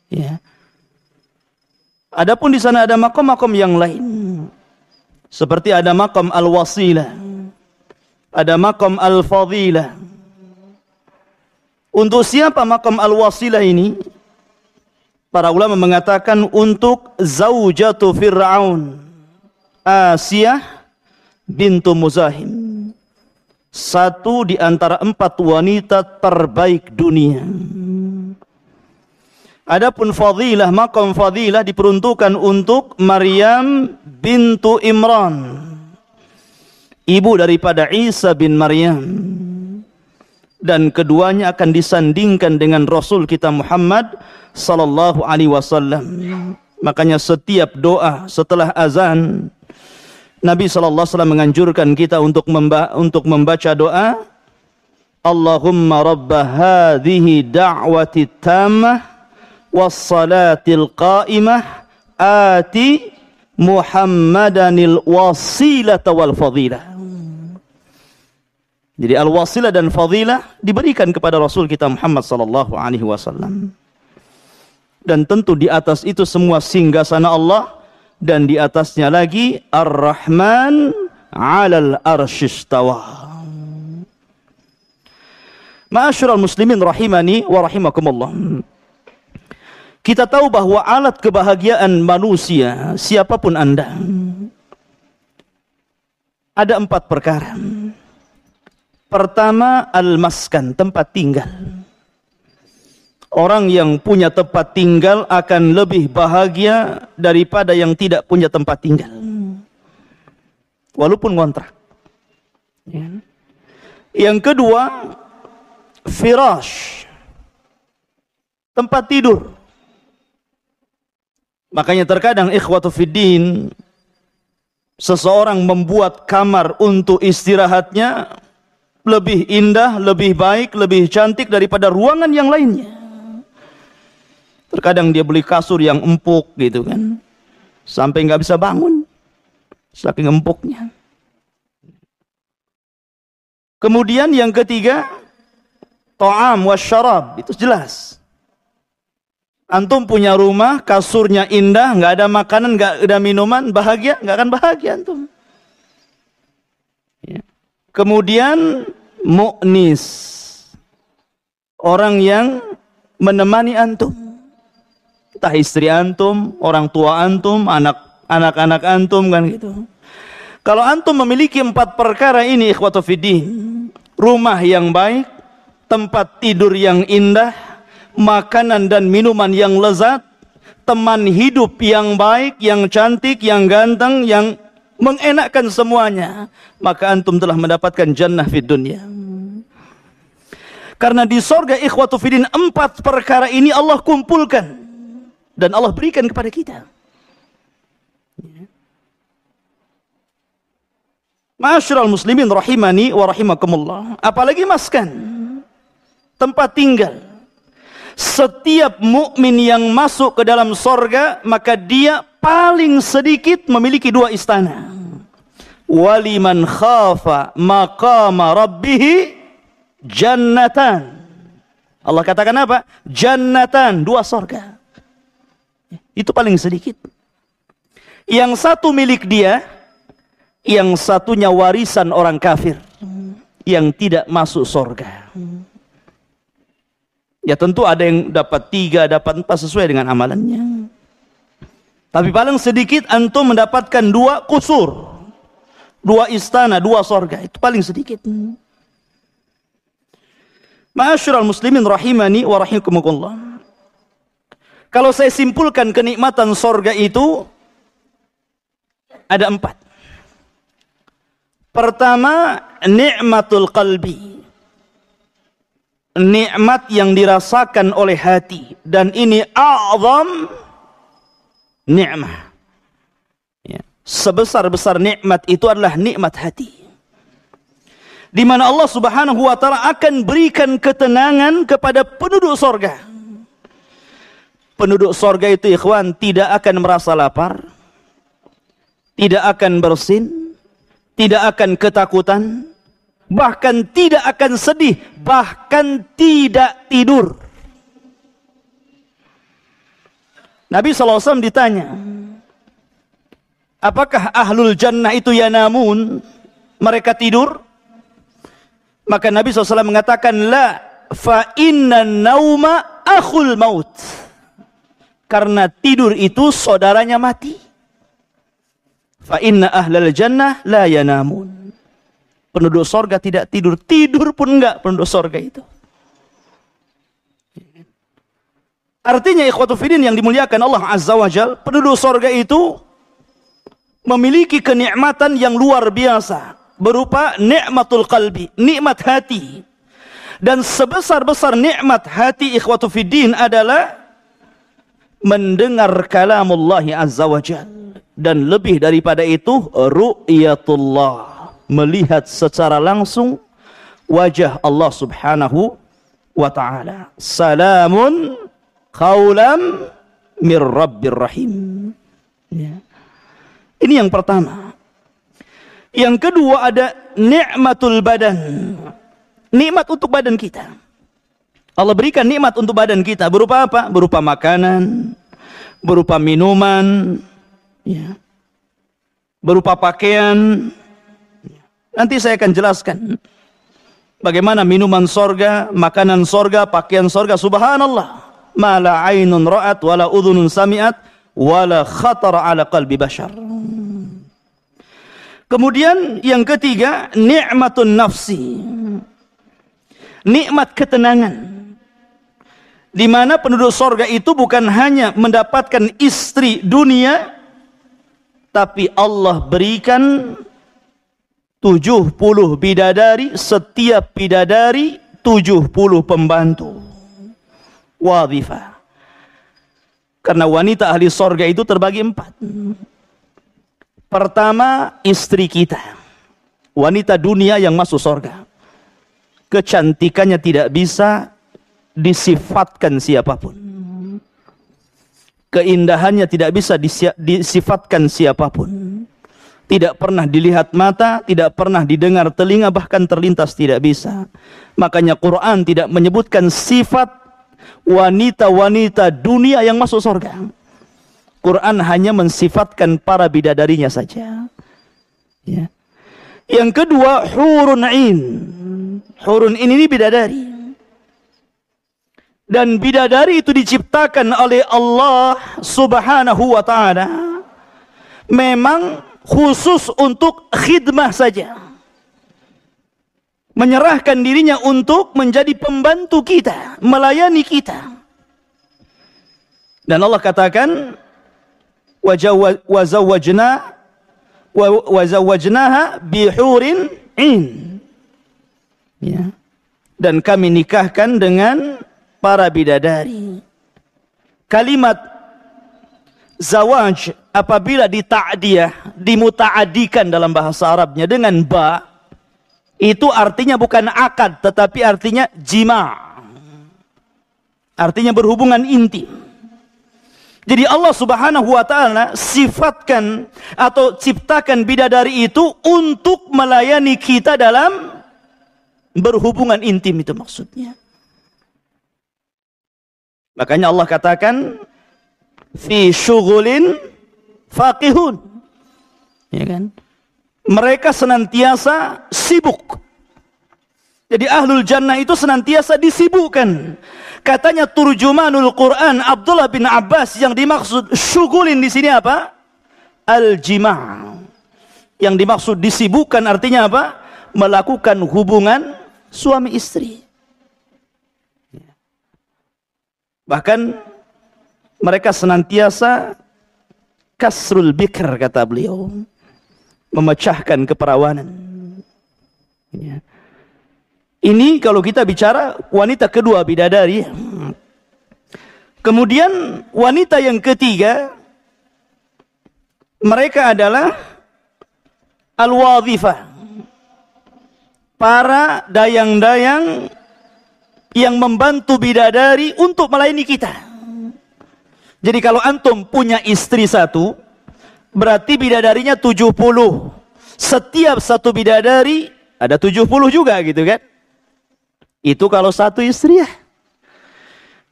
Ya. Adapun di sana ada maqam-maqam yang lain. Seperti ada maqam al-wasilah, ada maqam al-fadilah. Untuk siapa maqam al-wasilah ini? Para ulama mengatakan untuk zaujatu Fir'aun, Asiyah bintu Muzahim, satu di antara 4 wanita terbaik dunia. Adapun fadilah, maqam fadilah diperuntukkan untuk Maryam bintu Imran, ibu daripada Isa bin Maryam. Dan keduanya akan disandingkan dengan Rasul kita Muhammad sallallahu alaihi wasallam. Makanya setiap doa setelah azan, Nabi sallallahu alaihi wasallam menganjurkan kita untuk membaca doa, Allahumma rabba hadhihi da'wati tammah was salatil qa'imah ati Muhammadanil wasilata wal fadilah. Jadi al-wasilah dan fadilah diberikan kepada Rasul kita Muhammad sallallahu alaihi wasallam. Dan tentu di atas itu semua singgasana Allah, dan di atasnya lagi Ar-Rahman 'alal arsyistawa. Ma'asyiral muslimin rahimani wa rahimakumullah. Kita tahu bahwa alat kebahagiaan manusia, siapapun Anda, ada 4 perkara. Pertama, al-maskan, tempat tinggal. Orang yang punya tempat tinggal akan lebih bahagia daripada yang tidak punya tempat tinggal, walaupun ngontrak. Yang kedua, firash, tempat tidur. Makanya terkadang ikhwatu fiddin, seseorang membuat kamar untuk istirahatnya lebih indah, lebih baik, lebih cantik daripada ruangan yang lainnya. Terkadang dia beli kasur yang empuk gitu kan, sampai nggak bisa bangun saking empuknya. Kemudian yang ketiga, ta'am wasyarab, itu jelas. Antum punya rumah, kasurnya indah, nggak ada makanan, nggak ada minuman, bahagia? Nggak akan bahagia antum. Ya. Kemudian mu'nis, orang yang menemani antum, entah istri antum, orang tua antum, anak-anak antum kan gitu. Kalau antum memiliki 4 perkara ini ikhwatu fiddin, rumah yang baik, tempat tidur yang indah, makanan dan minuman yang lezat, teman hidup yang baik, yang cantik, yang ganteng, yang mengenakkan semuanya, maka antum telah mendapatkan jannah fid dunya. Karena di sorga ikhwatu fiddin 4 perkara ini Allah kumpulkan dan Allah berikan kepada kita. Ma'asyiral muslimin rahimani wa rahimakumullah. Apalagi maskan, tempat tinggal. Setiap mukmin yang masuk ke dalam sorga, maka dia paling sedikit memiliki 2 istana. Waliman khafa maqama rabbih jannatan. Allah katakan apa? Jannatan, 2 sorga. Itu paling sedikit. Yang satu milik dia, yang satunya warisan orang kafir yang tidak masuk sorga. Ya tentu ada yang dapat 3, dapat 4 sesuai dengan amalannya. Tapi paling sedikit antum mendapatkan 2 kusur, 2 istana, 2 sorga. Itu paling sedikit. Ma'asyiral muslimin rahimani wa rahimakumullah. Kalau saya simpulkan kenikmatan sorga itu ada 4. Pertama, nikmatul qalbi. Nikmat yang dirasakan oleh hati. Dan ini a'zam nikmah. Ya. Sebesar-besar nikmat itu adalah nikmat hati. Di mana Allah Subhanahu wa taala akan berikan ketenangan kepada penduduk sorga. Penduduk sorga itu, ikhwan, tidak akan merasa lapar, tidak akan bersin, tidak akan ketakutan, bahkan tidak akan sedih, bahkan tidak tidur. Nabi SAW ditanya, apakah ahlul jannah itu yanamun, mereka tidur? Maka Nabi SAW mengatakan, la, fa inna nauma akhul maut. Karena tidur itu saudaranya mati. Fa inna ahlal jannah la yanamun. Penduduk sorga tidak tidur. Tidur pun enggak penduduk sorga itu. Artinya ikhwatu fiddin yang dimuliakan Allah Azza wa Jal, penduduk sorga itu memiliki kenikmatan yang luar biasa. Berupa nikmatul qalbi, nikmat hati. Dan sebesar-besar nikmat hati ikhwatu fiddin adalah mendengar kalamullah Azza wa Jal. Dan lebih daripada itu, ru'yatullah, melihat secara langsung wajah Allah Subhanahu wa ta'ala. Salamun qawlam mir rabbir rahim. Ya. Ini yang pertama. Yang kedua ada nikmatul badan. Nikmat untuk badan kita. Allah berikan nikmat untuk badan kita. Berupa apa? Berupa makanan, berupa minuman, ya, berupa pakaian. Nanti saya akan jelaskan bagaimana minuman sorga, makanan sorga, pakaian sorga. Subhanallah, ma la ainun ra'at, wala udhunun sami'at, wala khatara ala qalbi bashar. Kemudian yang ketiga, nikmatun nafsi, nikmat ketenangan. Di mana penduduk sorga itu bukan hanya mendapatkan istri dunia, tapi Allah berikan 70 bidadari, setiap bidadari 70 pembantu. Wadhifah. Karena wanita ahli sorga itu terbagi 4. Pertama, istri kita. Wanita dunia yang masuk sorga. Kecantikannya tidak bisa disifatkan siapapun. Keindahannya tidak bisa disifatkan siapapun. Tidak pernah dilihat mata, tidak pernah didengar telinga, bahkan terlintas tidak bisa. Makanya Quran tidak menyebutkan sifat wanita-wanita dunia yang masuk surga. Quran hanya mensifatkan para bidadarinya saja. Ya. Yang kedua, hurun ain. Hurun ini bidadari. Dan bidadari itu diciptakan oleh Allah Subhanahu wa ta'ala memang khusus untuk khidmah saja. Menyerahkan dirinya untuk menjadi pembantu kita, melayani kita. Dan Allah katakan, wazawwajnaha bihurin in. Ya. Dan kami nikahkan dengan para bidadari. Kalimat zawaj apabila dita'diyah, dimuta'adikan dalam bahasa Arabnya dengan ba, itu artinya bukan akad, tetapi artinya jima'. Artinya berhubungan intim. Jadi Allah Subhanahu wa ta'ala sifatkan atau ciptakan bidadari itu untuk melayani kita dalam berhubungan intim, itu maksudnya. Makanya Allah katakan fi syughulin faqihun. Ya kan? Mereka senantiasa sibuk. Jadi ahlul jannah itu senantiasa disibukkan. Katanya turjumanul Quran Abdullah bin Abbas, yang dimaksud syughulin di sini apa? Al-jima'. Yang dimaksud disibukkan artinya apa? Melakukan hubungan suami istri. Bahkan mereka senantiasa kasrul bikr, kata beliau, memecahkan keperawanan. Ya. Ini kalau kita bicara wanita kedua, bidadari. Kemudian wanita yang ketiga, mereka adalah al-wadhifah, para dayang-dayang yang membantu bidadari untuk melayani kita. Jadi kalau antum punya istri satu, berarti bidadarinya 70. Setiap satu bidadari ada 70 juga gitu kan. Itu kalau satu istri ya.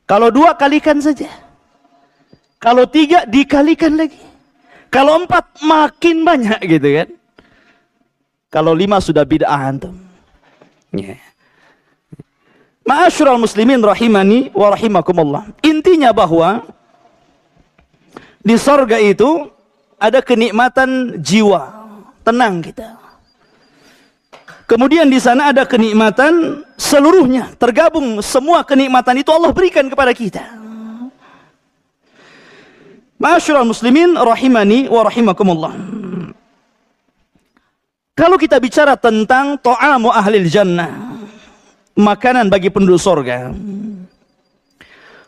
Kalau dua kalikan saja. Kalau tiga dikalikan lagi. Kalau empat makin banyak gitu kan. Kalau lima sudah bid'ah antum. Ya. Ma'asyiral muslimin rahimani wa rahimakumullah. Intinya bahwa di sorga itu ada kenikmatan jiwa, tenang kita. Kemudian di sana ada kenikmatan seluruhnya, tergabung semua kenikmatan itu Allah berikan kepada kita. Ma'asyiral muslimin rahimani wa rahimakumullah. Kalau kita bicara tentang ta'amu ahlil jannah, makanan bagi penduduk surga,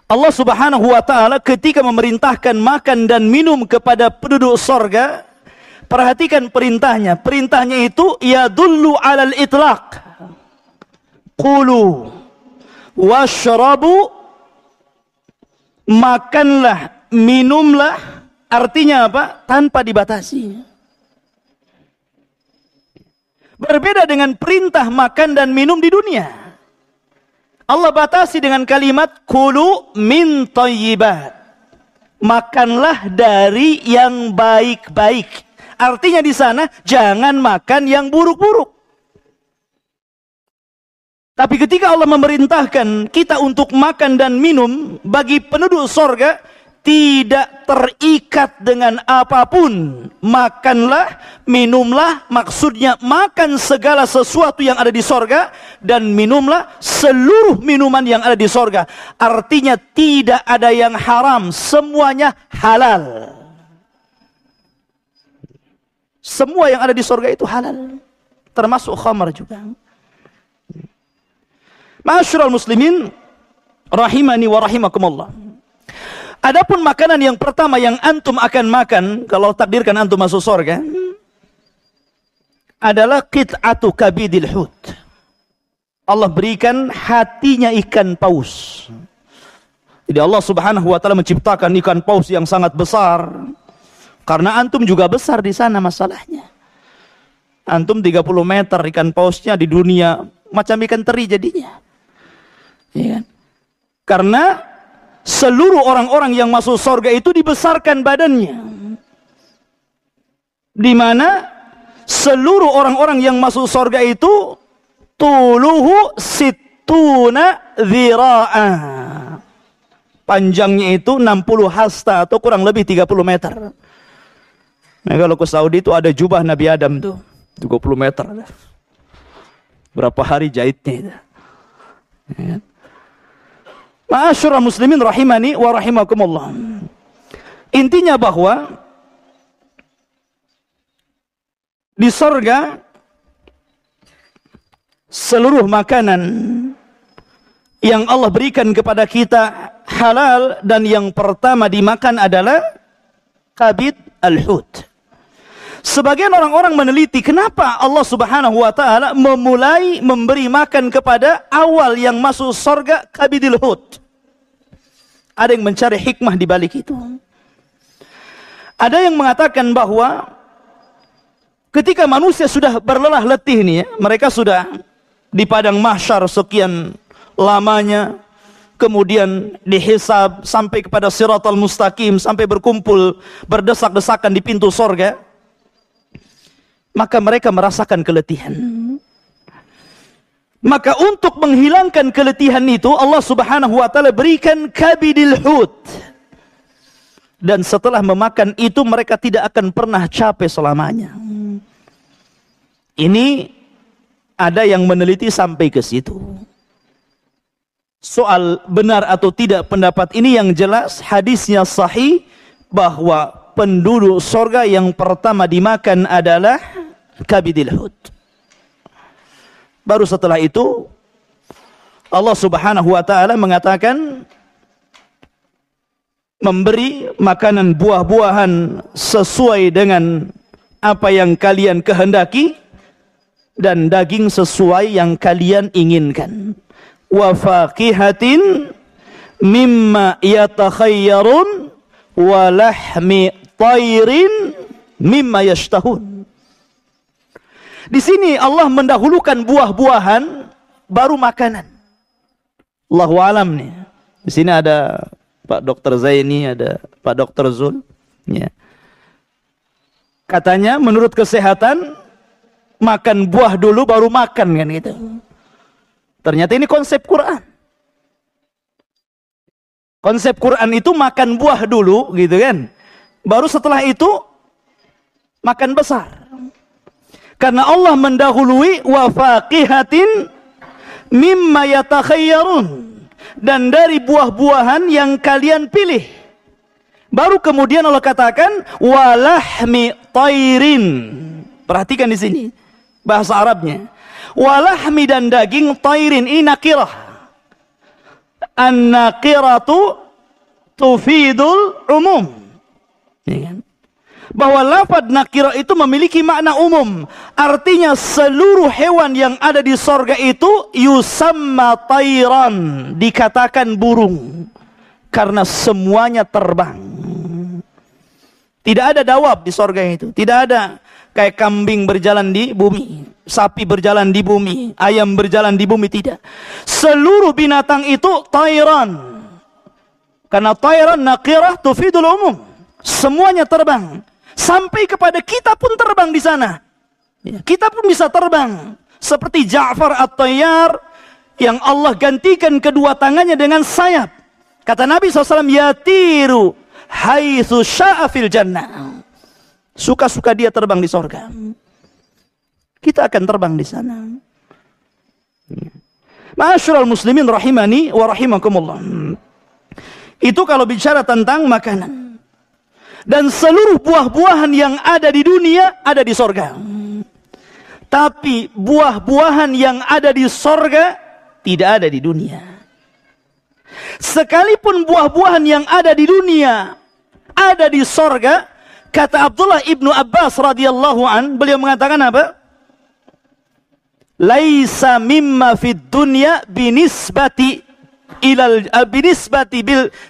Allah subhanahu wa ta'ala ketika memerintahkan makan dan minum kepada penduduk surga, perhatikan perintahnya. Perintahnya itu yadullu alal itlaq. Qulu washrabu, makanlah, minumlah. Artinya apa? Tanpa dibatasi. Berbeda dengan perintah makan dan minum di dunia. Allah batasi dengan kalimat kulu min thayyibat. Makanlah dari yang baik-baik. Artinya di sana jangan makan yang buruk-buruk. Tapi ketika Allah memerintahkan kita untuk makan dan minum bagi penduduk sorga, tidak terikat dengan apapun. Makanlah, minumlah, maksudnya makan segala sesuatu yang ada di sorga, dan minumlah seluruh minuman yang ada di sorga. Artinya tidak ada yang haram, semuanya halal. Semua yang ada di sorga itu halal, termasuk khamar juga. Ma'asyiral muslimin rahimani wa rahimakumullah. Adapun makanan yang pertama yang antum akan makan kalau takdirkan antum masuk surga adalah qit'atu kabidil hut. Allah berikan hatinya ikan paus. Jadi Allah subhanahu wa ta'ala menciptakan ikan paus yang sangat besar. Karena antum juga besar di sana masalahnya. Antum 30 meter ikan pausnya di dunia macam ikan teri jadinya. Ya kan? Karena seluruh orang-orang yang masuk surga itu dibesarkan badannya. Di mana seluruh orang-orang yang masuk surga itu tuluhu sittuna dhira'a. Panjangnya itu 60 hasta atau kurang lebih 30 meter. Nah, kalau ke Saudi itu ada jubah Nabi Adam tuh 20 meter. Berapa hari jahitnya itu. Ya. Ma'asyiral muslimin rahimani wa rahimakumullah. Intinya bahwa di surga seluruh makanan yang Allah berikan kepada kita halal, dan yang pertama dimakan adalah kabid al-hut. Sebagian orang-orang meneliti kenapa Allah subhanahu wa ta'ala memulai memberi makan kepada awal yang masuk surga kabidil hut. Ada yang mencari hikmah di balik itu. Ada yang mengatakan bahwa ketika manusia sudah berlelah letih nih ya, mereka sudah di padang mahsyar sekian lamanya, kemudian dihisab sampai kepada siratal mustaqim, sampai berkumpul berdesak-desakan di pintu surga, maka mereka merasakan keletihan. Maka untuk menghilangkan keletihan itu Allah subhanahu wa ta'ala berikan kabidil hut. Dan setelah memakan itu mereka tidak akan pernah capek selamanya. Ini ada yang meneliti sampai ke situ. soal benar atau tidak pendapat ini, yang jelas hadisnya sahih bahwa penduduk surga yang pertama dimakan adalah kabidil hut. Baru setelah itu Allah Subhanahu wa taala mengatakan memberi makanan buah-buahan sesuai dengan apa yang kalian kehendaki dan daging sesuai yang kalian inginkan. Wa faqihatin mimma yatakhayyarun wa lahmi tayrin mimma yashtahun. Di sini Allah mendahulukan buah-buahan baru makanan. Allahu alam nih. Di sini ada Pak Dr. Zaini, ada Pak Dr. Zul. Ya. Katanya menurut kesehatan makan buah dulu baru makan kan gitu. Ternyata ini konsep Quran. Konsep Quran itu makan buah dulu gitu kan. Baru setelah itu makan besar. Karena Allah mendahului wa faqihatin mimma yatakhayyarun, dan dari buah-buahan yang kalian pilih. Baru kemudian Allah katakan walahmi tairin. Perhatikan di sini bahasa Arabnya. Walahmi, dan daging, tairin ini nakirah. An-nakiratu tufidul umum. Ya kan? Bahwa lafaz nakirah itu memiliki makna umum. Artinya seluruh hewan yang ada di sorga itu yusamma tairan, dikatakan burung, karena semuanya terbang. Tidak ada dawab di sorga itu. Tidak ada kayak kambing berjalan di bumi, sapi berjalan di bumi, ayam berjalan di bumi. Tidak. Seluruh binatang itu tairan. Karena tairan nakirah tufidul umum. Semuanya terbang. Sampai kepada kita pun terbang di sana. Kita pun bisa terbang. Seperti Ja'far at-Tayyar yang Allah gantikan kedua tangannya dengan sayap. Kata Nabi SAW, yatiru haitsu sya'a fil jannah. Suka-suka dia terbang di sorga. Kita akan terbang di sana. Ma'asyiral muslimin rahimani wa rahimakumullah. Itu kalau bicara tentang makanan. Dan seluruh buah-buahan yang ada di dunia ada di sorga. Tapi buah-buahan yang ada di sorga tidak ada di dunia. Sekalipun buah-buahan yang ada di dunia ada di sorga, kata Abdullah ibnu Abbas radhiyallahu an, beliau mengatakan apa? Laisa mimma fid dunya binisbati ilal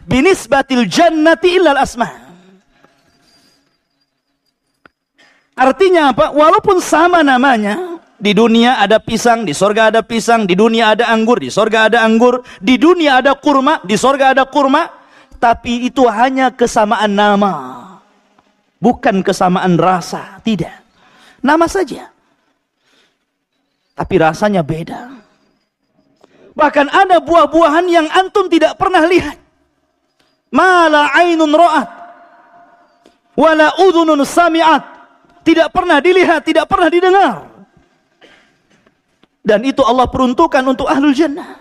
binisbatil jannati illal asma. Artinya apa? Walaupun sama namanya, di dunia ada pisang, di sorga ada pisang, di dunia ada anggur, di sorga ada anggur, di dunia ada kurma, di sorga ada kurma, tapi itu hanya kesamaan nama, bukan kesamaan rasa. Tidak, nama saja, tapi rasanya beda. Bahkan ada buah-buahan yang antum tidak pernah lihat. Ma la ainun ra'at wala udhunun sami'at. Tidak pernah dilihat, tidak pernah didengar. Dan itu Allah peruntukkan untuk ahlul jannah.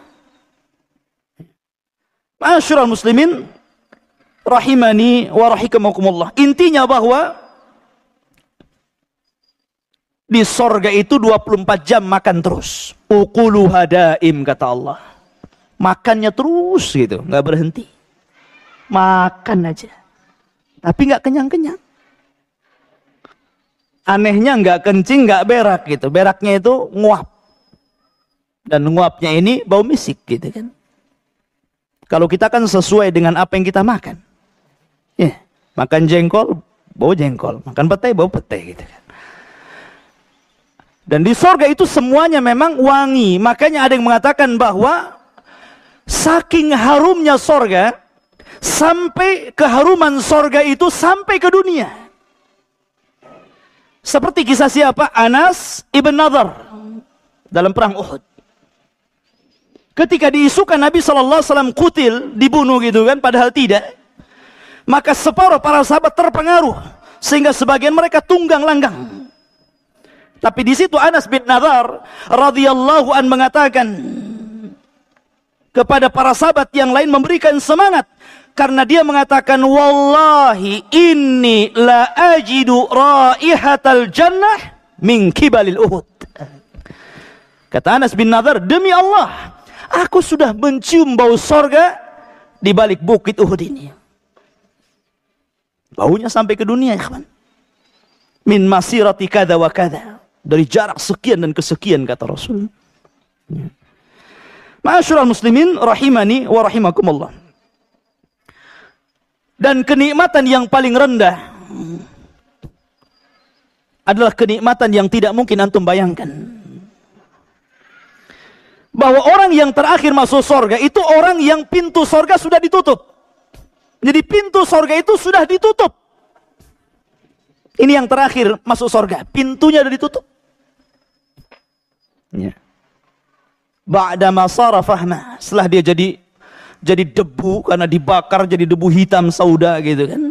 Ma'asyiral muslimin rahimani wa rahimakumullah. Intinya bahwa di sorga itu 24 jam makan terus. Ukuluha daim, kata Allah. Makannya terus gitu, nggak berhenti. Makan aja. Tapi nggak kenyang-kenyang. Anehnya nggak kencing, nggak berak gitu. Beraknya itu nguap. Dan nguapnya ini bau misik gitu kan. Kalau kita kan sesuai dengan apa yang kita makan. Ya, makan jengkol, bau jengkol. Makan petai, bau petai gitu kan. Dan di sorga itu semuanya memang wangi. Makanya ada yang mengatakan bahwa saking harumnya sorga, sampai keharuman sorga itu sampai ke dunia. Seperti kisah siapa? Anas ibn Nadhr dalam perang Uhud. Ketika diisukan Nabi SAW kutil, dibunuh gitu kan, padahal tidak. Maka separuh para sahabat terpengaruh, sehingga sebagian mereka tunggang langgang. Tapi di situ Anas bin Nadhr radhiyallahu an mengatakan, kepada para sahabat yang lain memberikan semangat. Karena dia mengatakan, wallahi inni la ajidu raihatal jannah min kibalil Uhud. Kata Anas bin Nadhr, demi Allah, aku sudah mencium bau sorga di balik bukit Uhud ini. Baunya sampai ke dunia, ya kawan. Min masirati kada wa kada. Dari jarak sekian dan kesekian, kata Rasul. Ma'asyiral muslimin rahimani wa rahimakumullah. Dan kenikmatan yang paling rendah adalah kenikmatan yang tidak mungkin antum bayangkan. Bahwa orang yang terakhir masuk surga itu orang yang pintu surga sudah ditutup. Jadi pintu surga itu sudah ditutup. Ini yang terakhir masuk surga, pintunya sudah ditutup. Ya. Ba'da ma sara fahma, setelah dia jadi debu karena dibakar jadi debu hitam sauda gitu kan.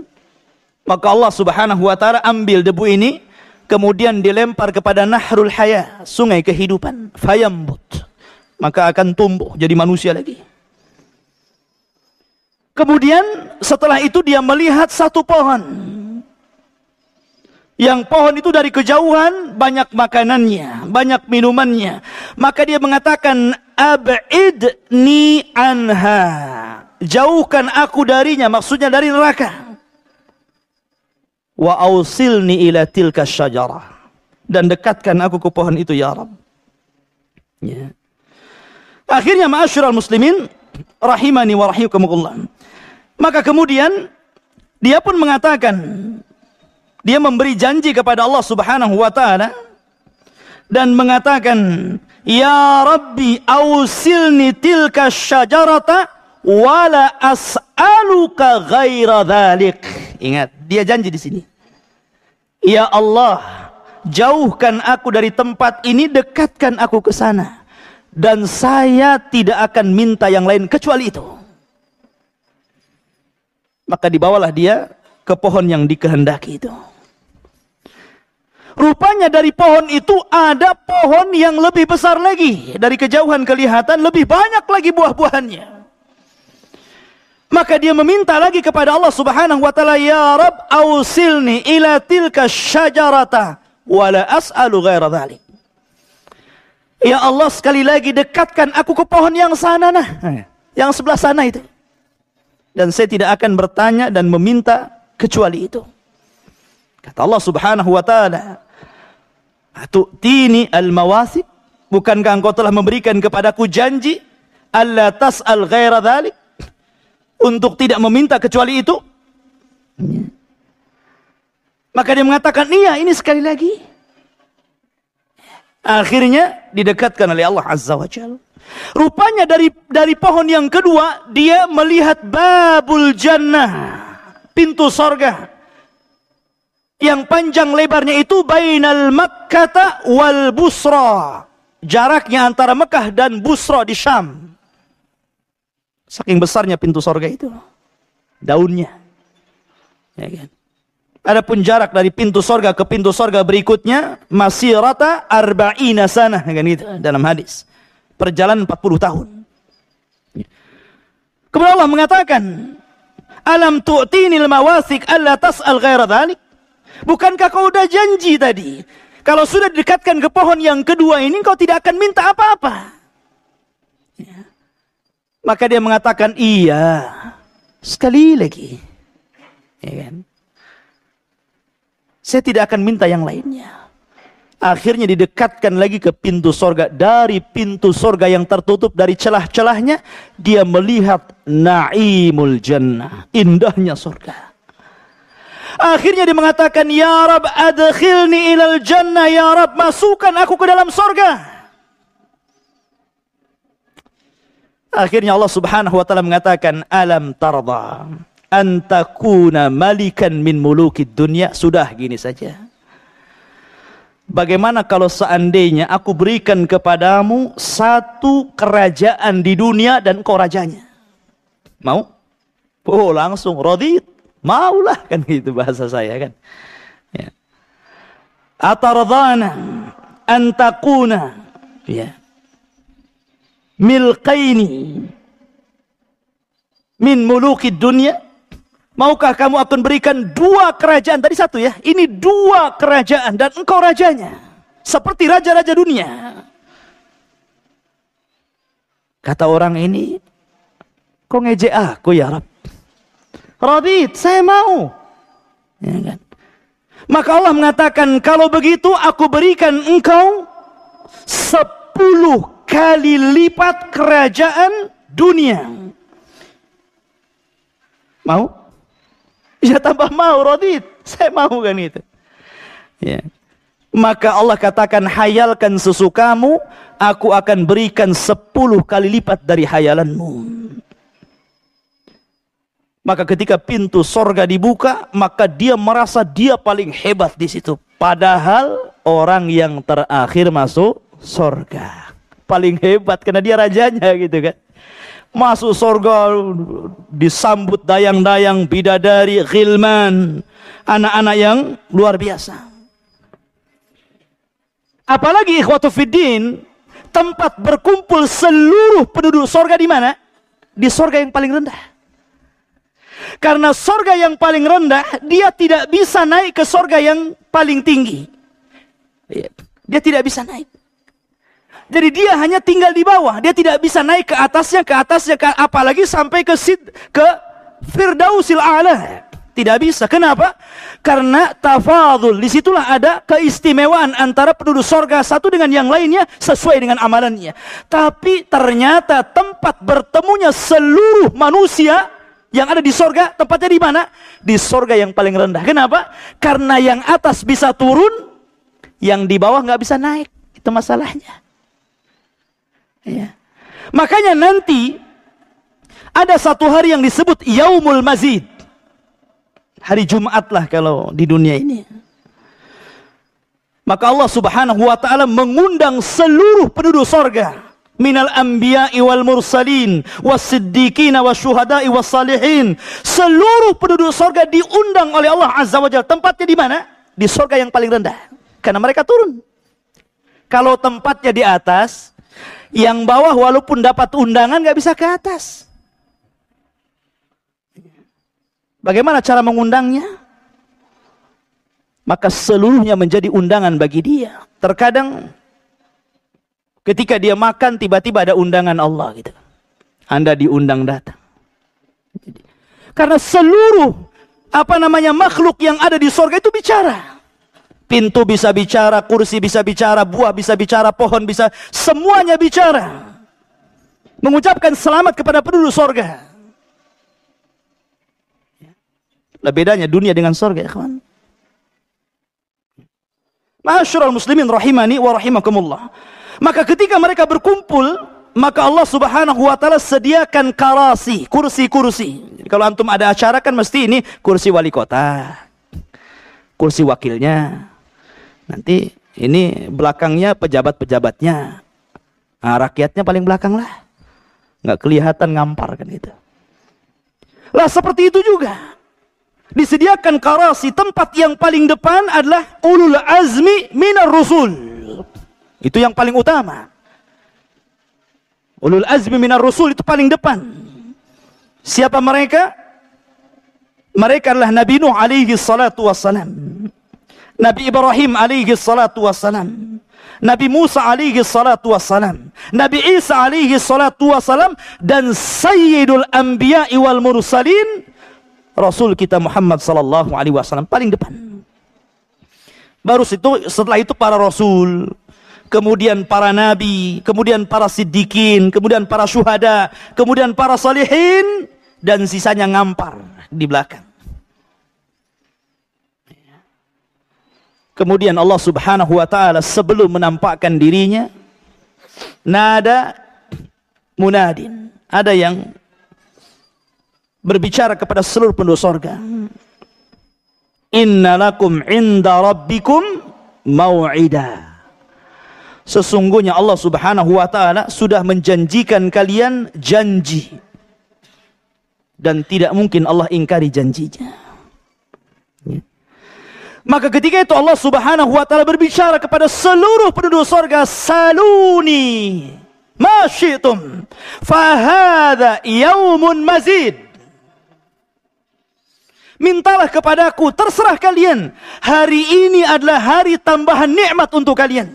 Maka Allah Subhanahu wa taala ambil debu ini kemudian dilempar kepada nahrul haya, sungai kehidupan, fayambut. Maka akan tumbuh jadi manusia lagi. Kemudian setelah itu dia melihat satu pohon. Yang pohon itu dari kejauhan banyak makanannya, banyak minumannya. Maka dia mengatakan, ab'idni anha. Jauhkan aku darinya, maksudnya dari neraka. Wa ausilni ila tilka syajarah. Dan dekatkan aku ke pohon itu, ya Rabb. Ya. Akhirnya ma'asyiral muslimin rahimani wa rahimakumullah. Maka kemudian dia pun mengatakan, dia memberi janji kepada Allah Subhanahu wa taala dan mengatakan, ya Rabbi ausilni tilka syajarata wala as'aluka ghaira dzalik. Ingat, dia janji di sini. Ya Allah, jauhkan aku dari tempat ini, dekatkan aku ke sana. Dan saya tidak akan minta yang lain kecuali itu. Maka dibawalah dia ke pohon yang dikehendaki itu. Rupanya dari pohon itu ada pohon yang lebih besar lagi. Dari kejauhan kelihatan lebih banyak lagi buah-buahannya. Maka dia meminta lagi kepada Allah Subhanahu wa taala, ya Rabb ausilni ila tilka syajarata wala as'alu ghaira dzalik. Ya Allah, sekali lagi dekatkan aku ke pohon yang sana nah, yang sebelah sana itu. Dan saya tidak akan bertanya dan meminta kecuali itu. Kata Allah Subhanahu wa taala, "Atu'tini al-mawasik? Bukankah engkau telah memberikan kepadaku janji alla tas'al ghaira dzalik? Untuk tidak meminta kecuali itu?" Maka dia mengatakan, "Iya, ini sekali lagi." Akhirnya didekatkan oleh Allah Azza wa Jalla. Rupanya dari pohon yang kedua dia melihat babul jannah, pintu sorga, yang panjang lebarnya itu bainal Makkah wal Busra, jaraknya antara Mekah dan Busra di Syam. Saking besarnya pintu sorga itu, daunnya, ya kan? Adapun jarak dari pintu sorga ke pintu sorga berikutnya masirata arba'ina sanah, kan gitu dalam hadis. Perjalanan 40 tahun. Kemudian Allah mengatakan, "Alam tu'tinil mawasik alla tas'al ghaira dzalik?" Bukankah kau udah janji tadi, kalau sudah didekatkan ke pohon yang kedua ini kau tidak akan minta apa-apa? Ya. Maka dia mengatakan, "Iya, sekali lagi." Ya kan? Saya tidak akan minta yang lainnya. Akhirnya didekatkan lagi ke pintu sorga. Dari pintu sorga yang tertutup dari celah-celahnya, dia melihat na'imul jannah, indahnya sorga. Akhirnya dia mengatakan, "Ya Rabb adkhilni ilal jannah, ya Rabb masukkan aku ke dalam sorga." Akhirnya Allah Subhanahu wa taala mengatakan, "Alam tarda antakuna malikan min mulukid dunya?" Sudah gini saja. Bagaimana kalau seandainya aku berikan kepadamu satu kerajaan di dunia dan kau rajanya? Mau? Oh, langsung radit. Maulah, kan gitu bahasa saya kan. Ya. Atardana antakuna, ya, milkaini min mulukid dunya? Maukah kamu akan berikan 2 kerajaan? Tadi 1 ya. Ini 2 kerajaan dan engkau rajanya. Seperti raja-raja dunia. Kata orang ini, kau ngejek aku ya Rabb. Radit, saya mau. Ya kan? Maka Allah mengatakan, kalau begitu aku berikan engkau 10 kali lipat kerajaan dunia. Mau? Ya tambah mau, Radit. Saya mau kan itu. Ya. Maka Allah katakan, hayalkan sesukamu, aku akan berikan 10 kali lipat dari hayalanmu. Maka ketika pintu sorga dibuka, maka dia merasa dia paling hebat di situ. Padahal orang yang terakhir masuk sorga paling hebat karena dia rajanya gitu kan. Masuk sorga disambut dayang-dayang, bidadari, ghilman, anak-anak yang luar biasa. Apalagi ikhwatu fiddin, tempat berkumpul seluruh penduduk sorga di mana? Di sorga yang paling rendah. Karena sorga yang paling rendah, dia tidak bisa naik ke sorga yang paling tinggi. Dia tidak bisa naik. Jadi dia hanya tinggal di bawah. Dia tidak bisa naik ke atasnya, apalagi sampai ke Firdausil A'la. Tidak bisa. Kenapa? Karena tafadhul. Disitulah ada keistimewaan antara penduduk sorga satu dengan yang lainnya sesuai dengan amalannya. Tapi ternyata tempat bertemunya seluruh manusia yang ada di sorga, tempatnya di mana? Di sorga yang paling rendah. Kenapa? Karena yang atas bisa turun, yang di bawah nggak bisa naik. Itu masalahnya. Ya. Makanya nanti ada satu hari yang disebut Yaumul Mazid. Hari Jumat lah kalau di dunia ini. Maka Allah Subhanahu wa ta'ala mengundang seluruh penduduk sorga. Minal anbiya'i wal mursalin was-siddiqina wasyuhada'i was-salihin. Seluruh penduduk sorga diundang oleh Allah Azza wa Jalla. Tempatnya di mana? Di sorga yang paling rendah. Karena mereka turun. Kalau tempatnya di atas, yang bawah walaupun dapat undangan gak bisa ke atas. Bagaimana cara mengundangnya? Maka seluruhnya menjadi undangan bagi dia. Terkadang ketika dia makan, tiba-tiba ada undangan Allah gitu. Anda diundang datang. Karena seluruh makhluk yang ada di sorga itu bicara. Pintu bisa bicara, kursi bisa bicara, buah bisa bicara, pohon bisa, semuanya bicara. Mengucapkan selamat kepada penduduk sorga. Nah, bedanya dunia dengan sorga ya kawan. Ma'asyiral muslimin rahimani wa rahimakumullah. Maka ketika mereka berkumpul, maka Allah Subhanahu wa ta'ala sediakan karasi, kursi-kursi. Jadi kalau antum ada acara kan mesti ini kursi wali kota, kursi wakilnya. Nanti ini belakangnya pejabat-pejabatnya. Nah, rakyatnya paling belakang lah. Nggak kelihatan ngampar kan gitu. Lah seperti itu juga. Disediakan karasi, tempat yang paling depan adalah ulul azmi minar rusul. Itu yang paling utama. Ulul azmi minar rusul itu paling depan. Siapa mereka? Mereka adalah Nabi Nuh alaihi salatu wassalam, Nabi Ibrahim alaihi salatu wassalam, Nabi Musa alaihi salatu wassalam, Nabi Isa alaihi salatu wassalam, dan Sayyidul Anbiya'i wal Mursalin, Rasul kita Muhammad sallallahu alaihi wasallam paling depan. Baru setelah itu para rasul, kemudian para nabi, kemudian para siddiqin, kemudian para syuhada, kemudian para salihin, dan sisanya ngampar di belakang. Kemudian Allah Subhanahu wa ta'ala sebelum menampakkan dirinya, nada munadin, ada yang berbicara kepada seluruh penduduk sorga. Inna lakum inda rabbikum mau'ida. Sesungguhnya Allah Subhanahu wa ta'ala sudah menjanjikan kalian janji. Dan tidak mungkin Allah ingkari janjinya. Maka ketika itu Allah Subhanahu wa ta'ala berbicara kepada seluruh penduduk sorga, saluni ma syi'tum fahadha yaumun mazid. Mintalah kepadaku, terserah kalian. Hari ini adalah hari tambahan nikmat untuk kalian.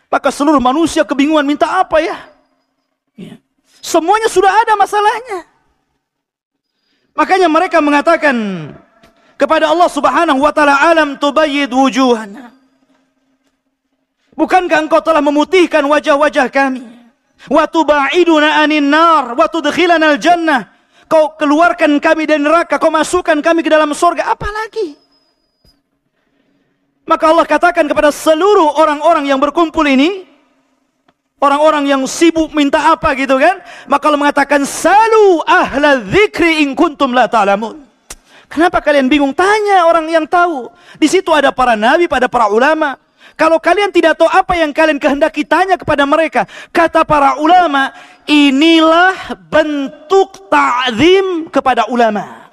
Maka seluruh manusia kebingungan, minta apa ya? Semuanya sudah ada masalahnya. Makanya mereka mengatakan kepada Allah Subhanahu wa taala, alam tubayyid wujuhana. Bukankah engkau telah memutihkan wajah-wajah kami? Wa tubaiduna anin nar wa tudkhilana al-jannah. Kau keluarkan kami dari neraka, kau masukkan kami ke dalam surga, apa lagi? Maka Allah katakan kepada seluruh orang-orang yang berkumpul ini, orang-orang yang sibuk minta apa gitu kan, maka Allah mengatakan, salu ahla dzikri in kuntum la ta'lamun. Kenapa kalian bingung? Tanya orang yang tahu. Di situ ada para nabi, pada para ulama. Kalau kalian tidak tahu apa yang kalian kehendaki, tanya kepada mereka. Kata para ulama, inilah bentuk ta'zim kepada ulama.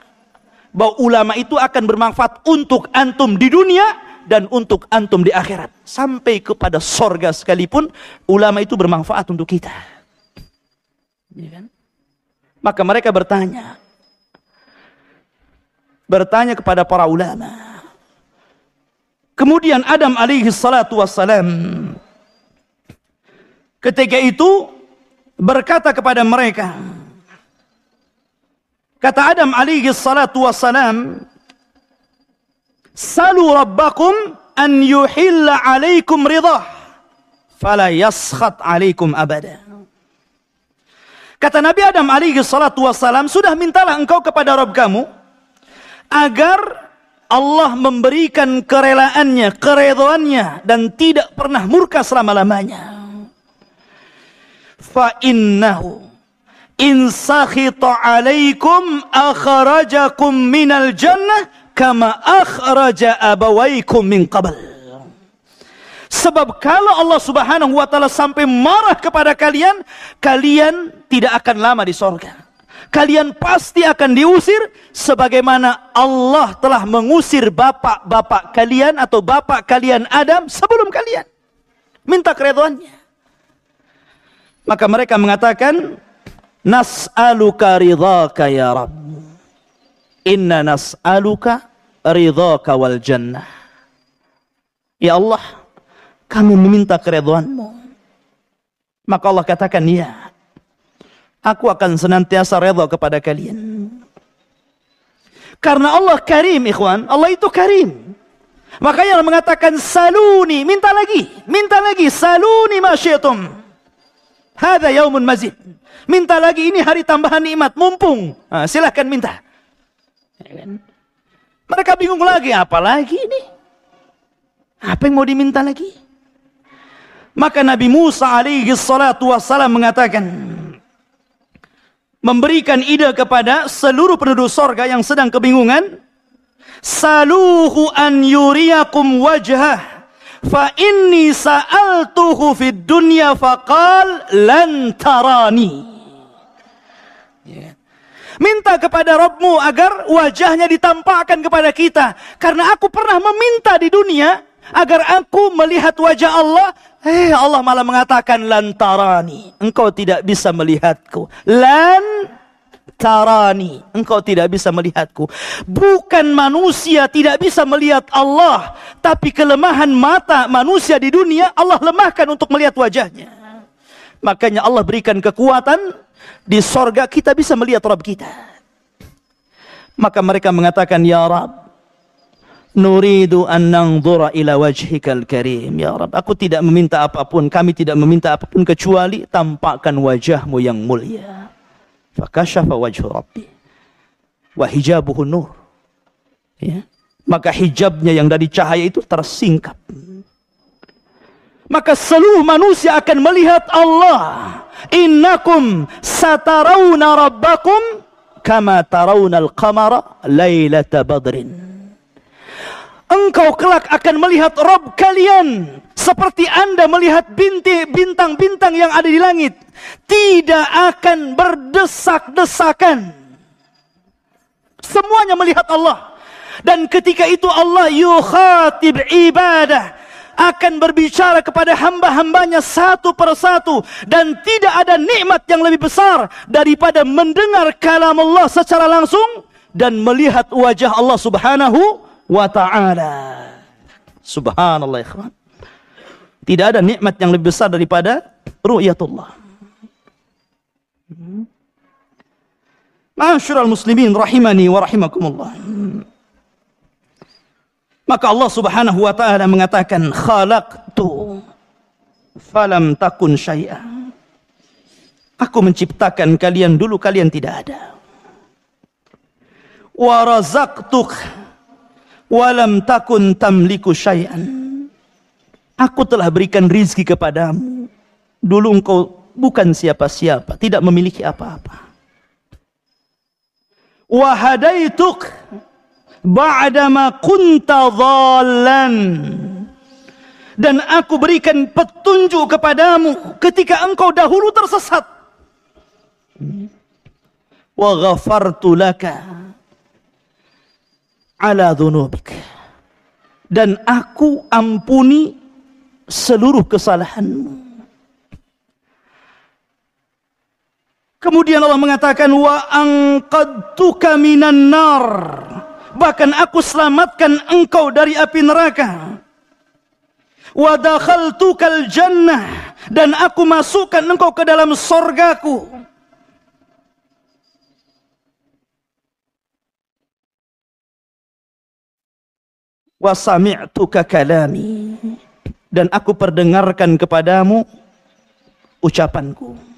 Bahwa ulama itu akan bermanfaat untuk antum di dunia dan untuk antum di akhirat. Sampai kepada sorga sekalipun, ulama itu bermanfaat untuk kita. Ya kan? Maka mereka bertanya kepada para ulama. Kemudian Adam alaihi salatu wassalam ketika itu berkata kepada mereka, kata Adam alaihi salatu wassalam, salu rabbakum an yuhilla alaikum ridah fala yaskhat alaikum abada. Kata Nabi Adam alaihi salatu wassalam, sudah mintalah engkau kepada Rabb kamu agar Allah memberikan kerelaannya, keredoannya, dan tidak pernah murka selama-lamanya. Fa innahu in sakhita alaikum akhrajakum minal jannah kama akhraja abawaikum min qabl. Sebab kalau Allah Subhanahu wa taala sampai marah kepada kalian, kalian tidak akan lama di surga. Kalian pasti akan diusir sebagaimana Allah telah mengusir bapak-bapak kalian atau bapak kalian Adam sebelum kalian. Minta keridhaannya. Maka mereka mengatakan, nas'aluka ridhaka ya Rabb. Inna nas'aluka ridhaka wal jannah. Ya Allah, kami meminta keridhaanmu. Maka Allah katakan, ya, aku akan senantiasa redha kepada kalian. Karena Allah karim, ikhwan. Allah itu karim. Makanya Allah mengatakan, saluni, minta lagi, saluni ma syi'tum. Hadza yaumun mazid. Minta lagi, ini hari tambahan nikmat, mumpung. Nah, silahkan minta. Mereka bingung lagi, apa lagi ini? Apa yang mau diminta lagi? Maka Nabi Musa alaihi salatu wassalam mengatakan, memberikan ide kepada seluruh penduduk sorga yang sedang kebingungan, saluhu an yuriyakum wajhah fa inni sa'altuhu fid dunya faqal lan tarani. Minta kepada Rabbmu agar wajahnya ditampakkan kepada kita, karena aku pernah meminta di dunia agar aku melihat wajah Allah. Allah malah mengatakan lan tarani, engkau tidak bisa melihatku. Lan tarani, engkau tidak bisa melihatku. Bukan manusia tidak bisa melihat Allah, tapi kelemahan mata manusia di dunia Allah lemahkan untuk melihat wajahnya. Makanya Allah berikan kekuatan, di sorga kita bisa melihat Rabb kita. Maka mereka mengatakan, ya Rabb, nuridu an nanzura ila wajhikal karim. Ya Rabb, aku tidak meminta apapun, kami tidak meminta apapun kecuali tampakkan wajahmu yang mulia. Fakashafa wajhu Rabbi wa hijabuhu nur. Ya. Maka hijabnya yang dari cahaya itu tersingkap. Maka seluruh manusia akan melihat Allah. Innakum satarawna rabbakum kama tarawna al-qamara laylata badrin. Engkau kelak akan melihat Rabb kalian seperti Anda melihat bintang-bintang yang ada di langit. Tidak akan berdesak-desakan. Semuanya melihat Allah. Dan ketika itu Allah yukhatib ibadah, akan berbicara kepada hamba-hambanya satu persatu. Dan tidak ada nikmat yang lebih besar daripada mendengar kalam Allah secara langsung dan melihat wajah Allah Subhanahu wa ta'ala. Subhanallah, ikhwan. Tidak ada nikmat yang lebih besar daripada ru'yatullah. Ma'asyiral muslimin rahimani wa rahimakumullah. Maka Allah Subhanahu wa ta'ala mengatakan, khalaqtu falam takun syai'a. Aku menciptakan kalian dulu kalian tidak ada. Wa razaqtuk walam takun tamliku syai'an. Aku telah berikan rizki kepadamu. Dulu engkau bukan siapa-siapa, tidak memiliki apa-apa. Wa hadaituk ba'dama kunta dhallan. Dan aku berikan petunjuk kepadamu ketika engkau dahulu tersesat. Wa ghafartu laka ala dhunubik. Dan aku ampuni seluruh kesalahanmu. Kemudian Allah mengatakan, wa anqadtuka minan nar. Bahkan aku selamatkan engkau dari api neraka. Wa dakhaltukal jannah. Dan aku masukkan engkau ke dalam sorgaku. Wa sami'tuka kalami. Dan aku perdengarkan kepadamu ucapanku.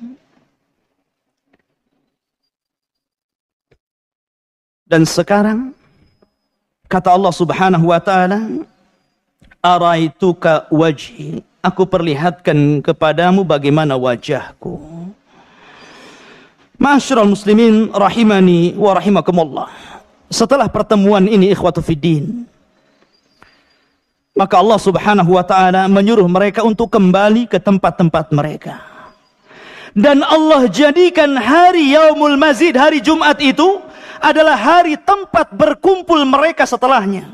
Dan sekarang kata Allah Subhanahu wa ta'ala, araituka wajhi. Aku perlihatkan kepadamu bagaimana wajahku. Ma'asyiral muslimin rahimani wa rahimakumullah. Setelah pertemuan ini ikhwatu fiddin, maka Allah Subhanahu wa ta'ala menyuruh mereka untuk kembali ke tempat-tempat mereka. Dan Allah jadikan hari Yaumul Mazid, hari Jumat itu adalah hari tempat berkumpul mereka setelahnya.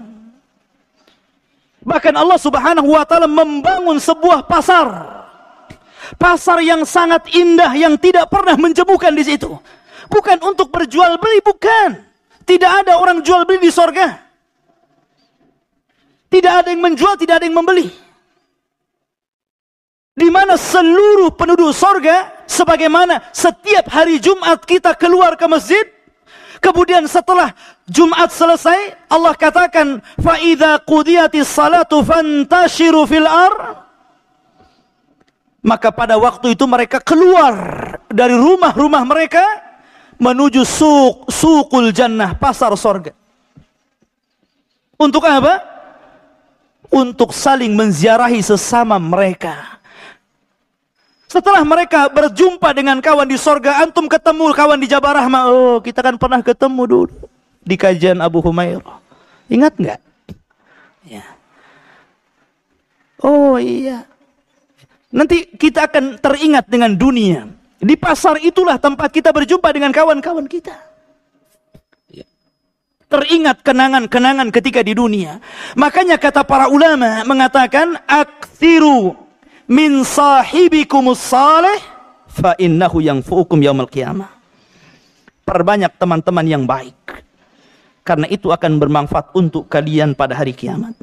Bahkan Allah Subhanahu wa ta'ala membangun sebuah pasar. Pasar yang sangat indah yang tidak pernah menjemukan di situ. Bukan untuk berjual beli, bukan. Tidak ada orang jual beli di sorga. Tidak ada yang menjual, tidak ada yang membeli. Di mana seluruh penduduk sorga, sebagaimana setiap hari Jumat kita keluar ke masjid, kemudian setelah Jumat selesai, Allah katakan, فَإِذَا قُضِيَتِ الصَّلَاةُ فَانْتَشِرُوا فِي الْأَرْضِ. Maka pada waktu itu mereka keluar dari rumah-rumah mereka menuju suqul jannah, pasar sorga. Untuk apa? Untuk saling menziarahi sesama mereka. Setelah mereka berjumpa dengan kawan di sorga, antum ketemu kawan di Jabal Rahmah. Oh, kita kan pernah ketemu dulu di kajian Abu Humairah. Ingat nggak? Ya. Oh iya. Nanti kita akan teringat dengan dunia. Di pasar itulah tempat kita berjumpa dengan kawan-kawan kita. Teringat kenangan-kenangan ketika di dunia. Makanya kata para ulama mengatakan, aktsiru min sahibikumus salih fa innahu yanfu'ukum yaumil qiyamah. Perbanyak teman-teman yang baik, karena itu akan bermanfaat untuk kalian pada hari kiamat.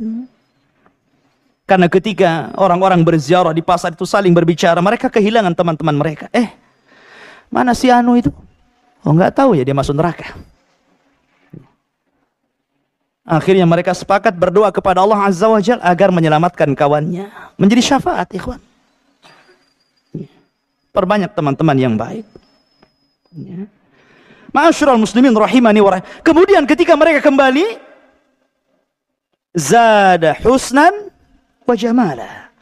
Karena ketika orang-orang berziarah di pasar itu saling berbicara, mereka kehilangan teman-teman mereka. Mana si Anu itu? Oh, nggak tahu ya, dia masuk neraka. Akhirnya mereka sepakat berdoa kepada Allah Azza wa Jalla agar menyelamatkan kawannya. Menjadi syafaat, ikhwan. Perbanyak teman-teman yang baik. Ma'asyiral muslimin rahimani wa rahimah. Kemudian ketika mereka kembali, zada husnan wa jamala.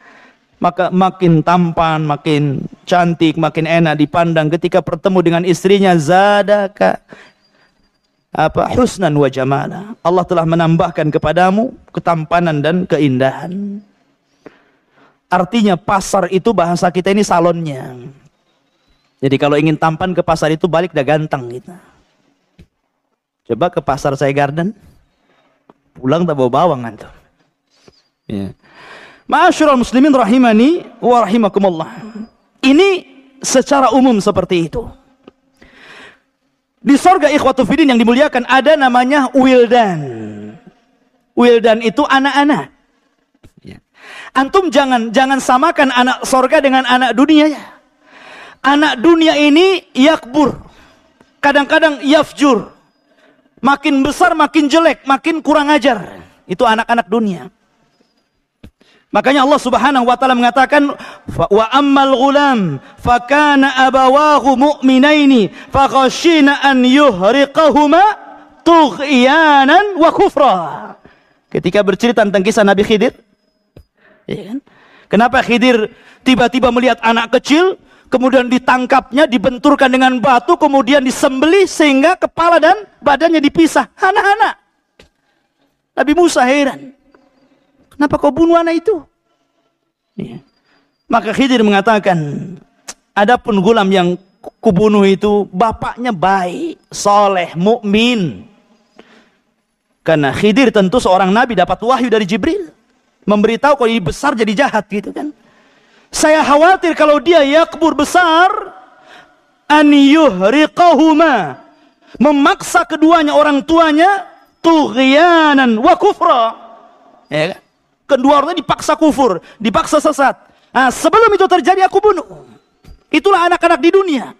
Maka makin tampan, makin cantik, makin enak dipandang ketika bertemu dengan istrinya. Zadaka husnan wa jamala. Allah telah menambahkan kepadamu ketampanan dan keindahan. Artinya pasar itu bahasa kita ini salonnya. Jadi kalau ingin tampan ke pasar itu balik dah ganteng kita. Coba ke pasar Saya Garden, pulang tak bawa bawang antum. Ya. Ma'asyiral muslimin rahimani wa rahimakumullah. Ini secara umum seperti itu. Di sorga ikhwatu fiddin yang dimuliakan ada namanya wildan. Wildan itu anak-anak. Antum jangan samakan anak sorga dengan anak dunia ya. Anak dunia ini yakbur, kadang-kadang yafjur, makin besar makin jelek, makin kurang ajar. Itu anak-anak dunia. Makanya Allah Subhanahu wa taala mengatakan wa ammal ghulam fakana abawahu mu'minaini fakhashina an yuhriqahuma tughyanan wa kufra. Ketika bercerita tentang kisah Nabi Khidir, ya kan? Kenapa Khidir tiba-tiba melihat anak kecil, kemudian ditangkapnya, dibenturkan dengan batu, kemudian disembelih sehingga kepala dan badannya dipisah. Anak-anak. Nabi Musa heran. Kenapa kau bunuh anak itu? Ya. Maka Khidir mengatakan, adapun gulam yang kubunuh itu bapaknya baik, soleh, mukmin. Karena Khidir tentu seorang nabi dapat wahyu dari Jibril, memberitahu kalau ini besar jadi jahat gitu kan. Saya khawatir kalau dia yakbur besar, an yuhriqahuma, memaksa keduanya orang tuanya tughyanan wa kufra. Ya kan? Kedua orangnya dipaksa kufur, dipaksa sesat. Nah, sebelum itu terjadi aku bunuh. Itulah anak-anak di dunia.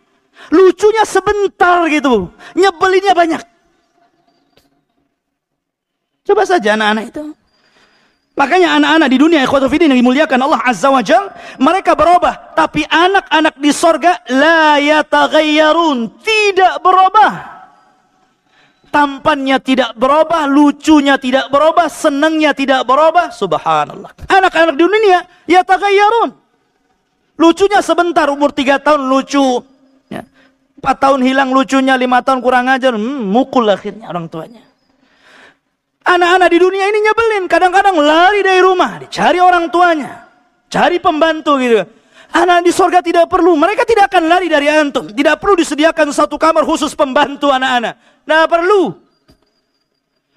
Lucunya sebentar gitu, nyebelinnya banyak. Coba saja anak-anak itu. Makanya anak-anak di dunia ikhwatu fiddin yang dimuliakan Allah Azza wa Jal, mereka berubah, tapi anak-anak di sorga la yataghayyarun, tidak berubah. Tampannya tidak berubah, lucunya tidak berubah, senangnya tidak berubah. Subhanallah. Anak-anak di dunia yataghayyarun. Lucunya sebentar, umur 3 tahun lucu, 4 tahun hilang lucunya, 5 tahun kurang ajar, mukul akhirnya orang tuanya. Anak-anak di dunia ini nyebelin, kadang-kadang lari dari rumah, dicari orang tuanya, cari pembantu gitu. Anak di sorga tidak perlu, mereka tidak akan lari dari antum. Tidak perlu disediakan satu kamar khusus pembantu anak-anak. Tidak perlu.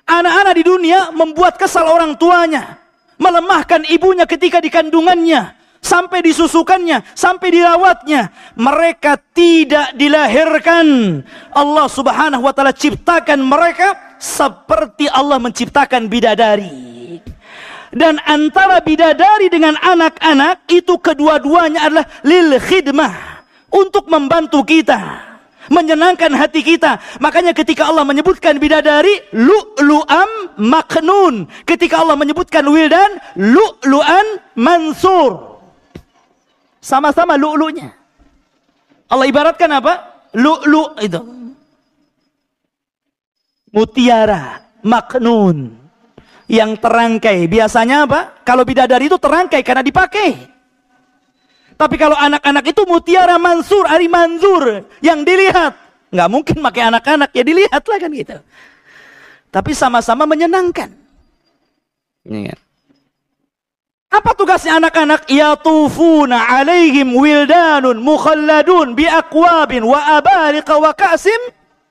Anak-anak di dunia membuat kesal orang tuanya, melemahkan ibunya ketika di kandungannya, sampai disusukannya, sampai dirawatnya. Mereka tidak dilahirkan. Allah Subhanahu wa taala ciptakan mereka seperti Allah menciptakan bidadari. Dan antara bidadari dengan anak-anak itu kedua-duanya adalah lil khidmah, untuk membantu kita, menyenangkan hati kita. Makanya ketika Allah menyebutkan bidadari lu'lu'am maknun, ketika Allah menyebutkan wildan lu'lu'an mansur, sama-sama lu'lu'nya. Allah ibaratkan apa? Lu'lu' itu mutiara maknun yang terangkai. Biasanya apa? Kalau bidadari itu terangkai karena dipakai. Tapi kalau anak-anak itu mutiara mansur, ari manzur, yang dilihat. Nggak mungkin pakai anak-anak, ya dilihat lah kan gitu. Tapi sama-sama menyenangkan. Apa tugasnya anak-anak? Yatufuna alaihim wildanun mukhalladun biakwabin wa abariqa wa ka'sim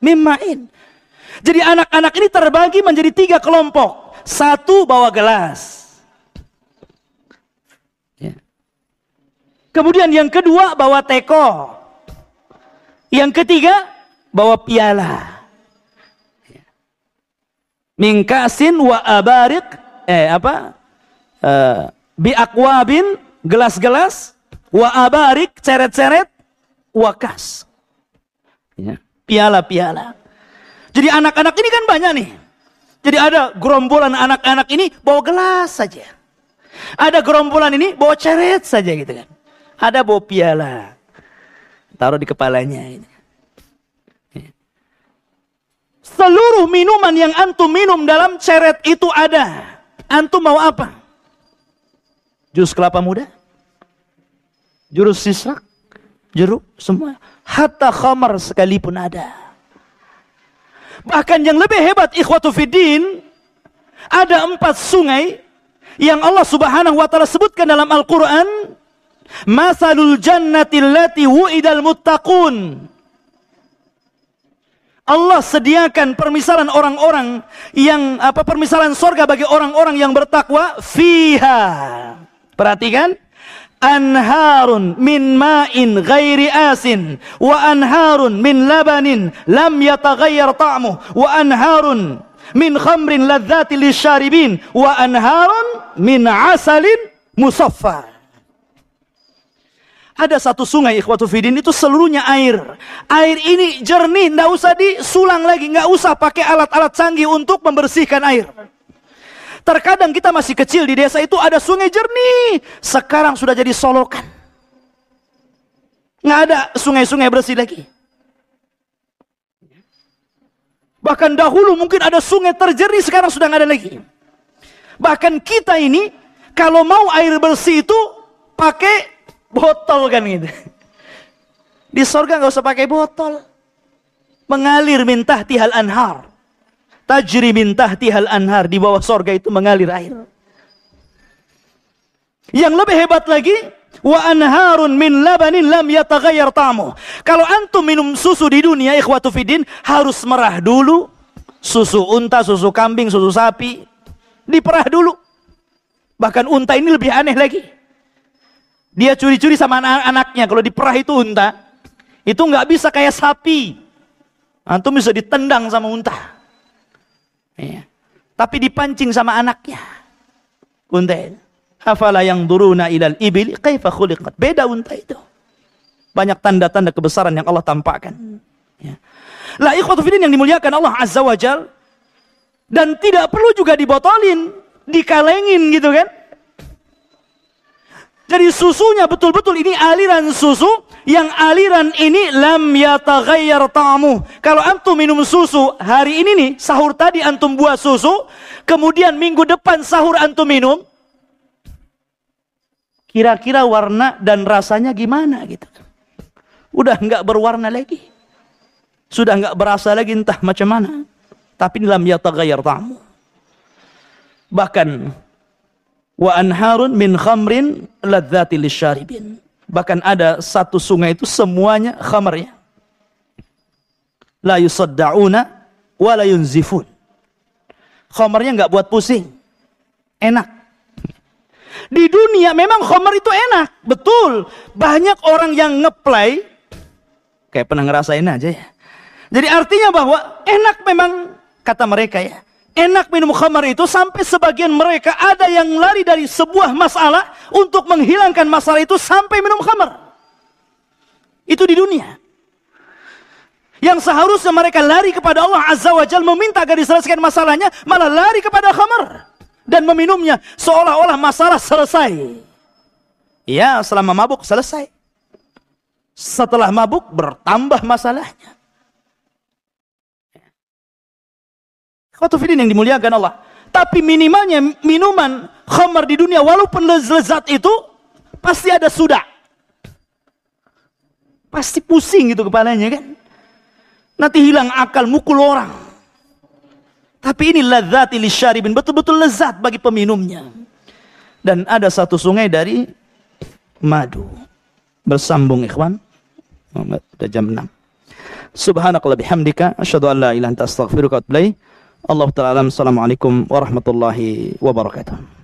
mimma'in. Jadi anak-anak ini terbagi menjadi 3 kelompok. 1 bawa gelas. Kemudian yang kedua bawa teko. Yang ketiga bawa piala. Mingkasin wa abarik, biakwabin, gelas-gelas, wa abarik, ceret-ceret, wakas. Piala-piala. Jadi anak-anak ini kan banyak nih. Jadi ada gerombolan anak-anak ini bawa gelas saja. Ada gerombolan ini bawa ceret saja gitu kan. Ada bawa piala. Taruh di kepalanya ini. Seluruh minuman yang antum minum dalam ceret itu ada. Antum mau apa? Jus kelapa muda? Jurus sisrak? Jeruk? Semua. Hatta khamar sekalipun ada. Bahkan yang lebih hebat ikhwatu fiddin, ada 4 sungai yang Allah Subhanahu wa taala sebutkan dalam Al-Qur'an. Masalul jannati allati wu'idal muttaqun. Allah sediakan permisalan orang-orang yang permisalan sorga bagi orang-orang yang bertakwa. Fiha. Perhatikan, anharun min ma'in ghairi asin wa anharun min labanin lam yataghayyar ta'muh wa anharun min khamrin ladzati lisyaribin wa anharun min asalin musaffa. Ada satu sungai ikhwatu fiddin, itu seluruhnya air. Air ini jernih, enggak usah disulang lagi, enggak usah pakai alat-alat canggih untuk membersihkan air. Terkadang kita masih kecil di desa itu ada sungai jernih, sekarang sudah jadi solokan. Enggak ada sungai-sungai bersih lagi. Bahkan dahulu mungkin ada sungai terjernih, sekarang sudah enggak ada lagi. Bahkan kita ini kalau mau air bersih itu pakai botol kan gitu. Di sorga nggak usah pakai botol. Mengalir min tahtihal anhar. Tajri min tahtihal anhar. Di bawah sorga itu mengalir air. Yang lebih hebat lagi, wa anharun min labanin lam yataghayyar ta'muh. Kalau antum minum susu di dunia ikhwatu fiddin, harus merah dulu. Susu unta, susu kambing, susu sapi, diperah dulu. Bahkan unta ini lebih aneh lagi. Dia curi-curi sama anak-anaknya. Kalau diperah itu unta, itu nggak bisa kayak sapi. Antum bisa ditendang sama unta. Ya. Tapi dipancing sama anaknya. Unta itu. Afala yang duruna ilal ibil kaifa khuliqat. Beda unta itu. Banyak tanda-tanda kebesaran yang Allah tampakkan. Ya. Lah ikhwatu fiddin yang dimuliakan Allah Azza wa Jal. Dan tidak perlu juga dibotolin, dikalengin gitu kan. Jadi susunya betul-betul ini aliran susu, yang aliran ini lam yataghayyar ta'muh. Kalau antum minum susu hari ini nih, sahur tadi antum buat susu, kemudian minggu depan sahur antum minum, kira-kira warna dan rasanya gimana gitu. Udah enggak berwarna lagi. Sudah enggak berasa lagi entah macam mana. Tapi lam yataghayyar ta'muh. Bahkan wa anharun min khamrin ladzati lisyaribin. Bahkan ada satu sungai itu semuanya khamrnya. La yusaddauna wa la yunzifun. Khamrnya enggak buat pusing. Enak. Di dunia memang khamr itu enak, betul. Banyak orang yang ngeplay kayak pernah ngerasain aja ya. Jadi artinya bahwa enak memang kata mereka ya. Enak minum khamar itu sampai sebagian mereka ada yang lari dari sebuah masalah untuk menghilangkan masalah itu sampai minum khamar. Itu di dunia. Yang seharusnya mereka lari kepada Allah Azza wa Jal meminta agar diselesaikan masalahnya, malah lari kepada khamar dan meminumnya seolah-olah masalah selesai. Ya, selama mabuk selesai. Setelah mabuk bertambah masalahnya. Ikhwatu fiddin yang dimuliakan Allah. Tapi minimalnya minuman khamar di dunia walaupun lezat itu pasti ada sudah. Pasti pusing gitu kepalanya kan. Nanti hilang akal, mukul orang. Tapi ini ladzati lisyaribin, betul-betul lezat bagi peminumnya. Dan ada satu sungai dari madu. Bersambung ikhwan. Sudah jam 6. Subhanakallah bihamdika asyhadu an la ilaha illa anta astaghfiruka wa atubu ilaik. Allah Ta'ala, assalamualaikum warahmatullahi wabarakatuh.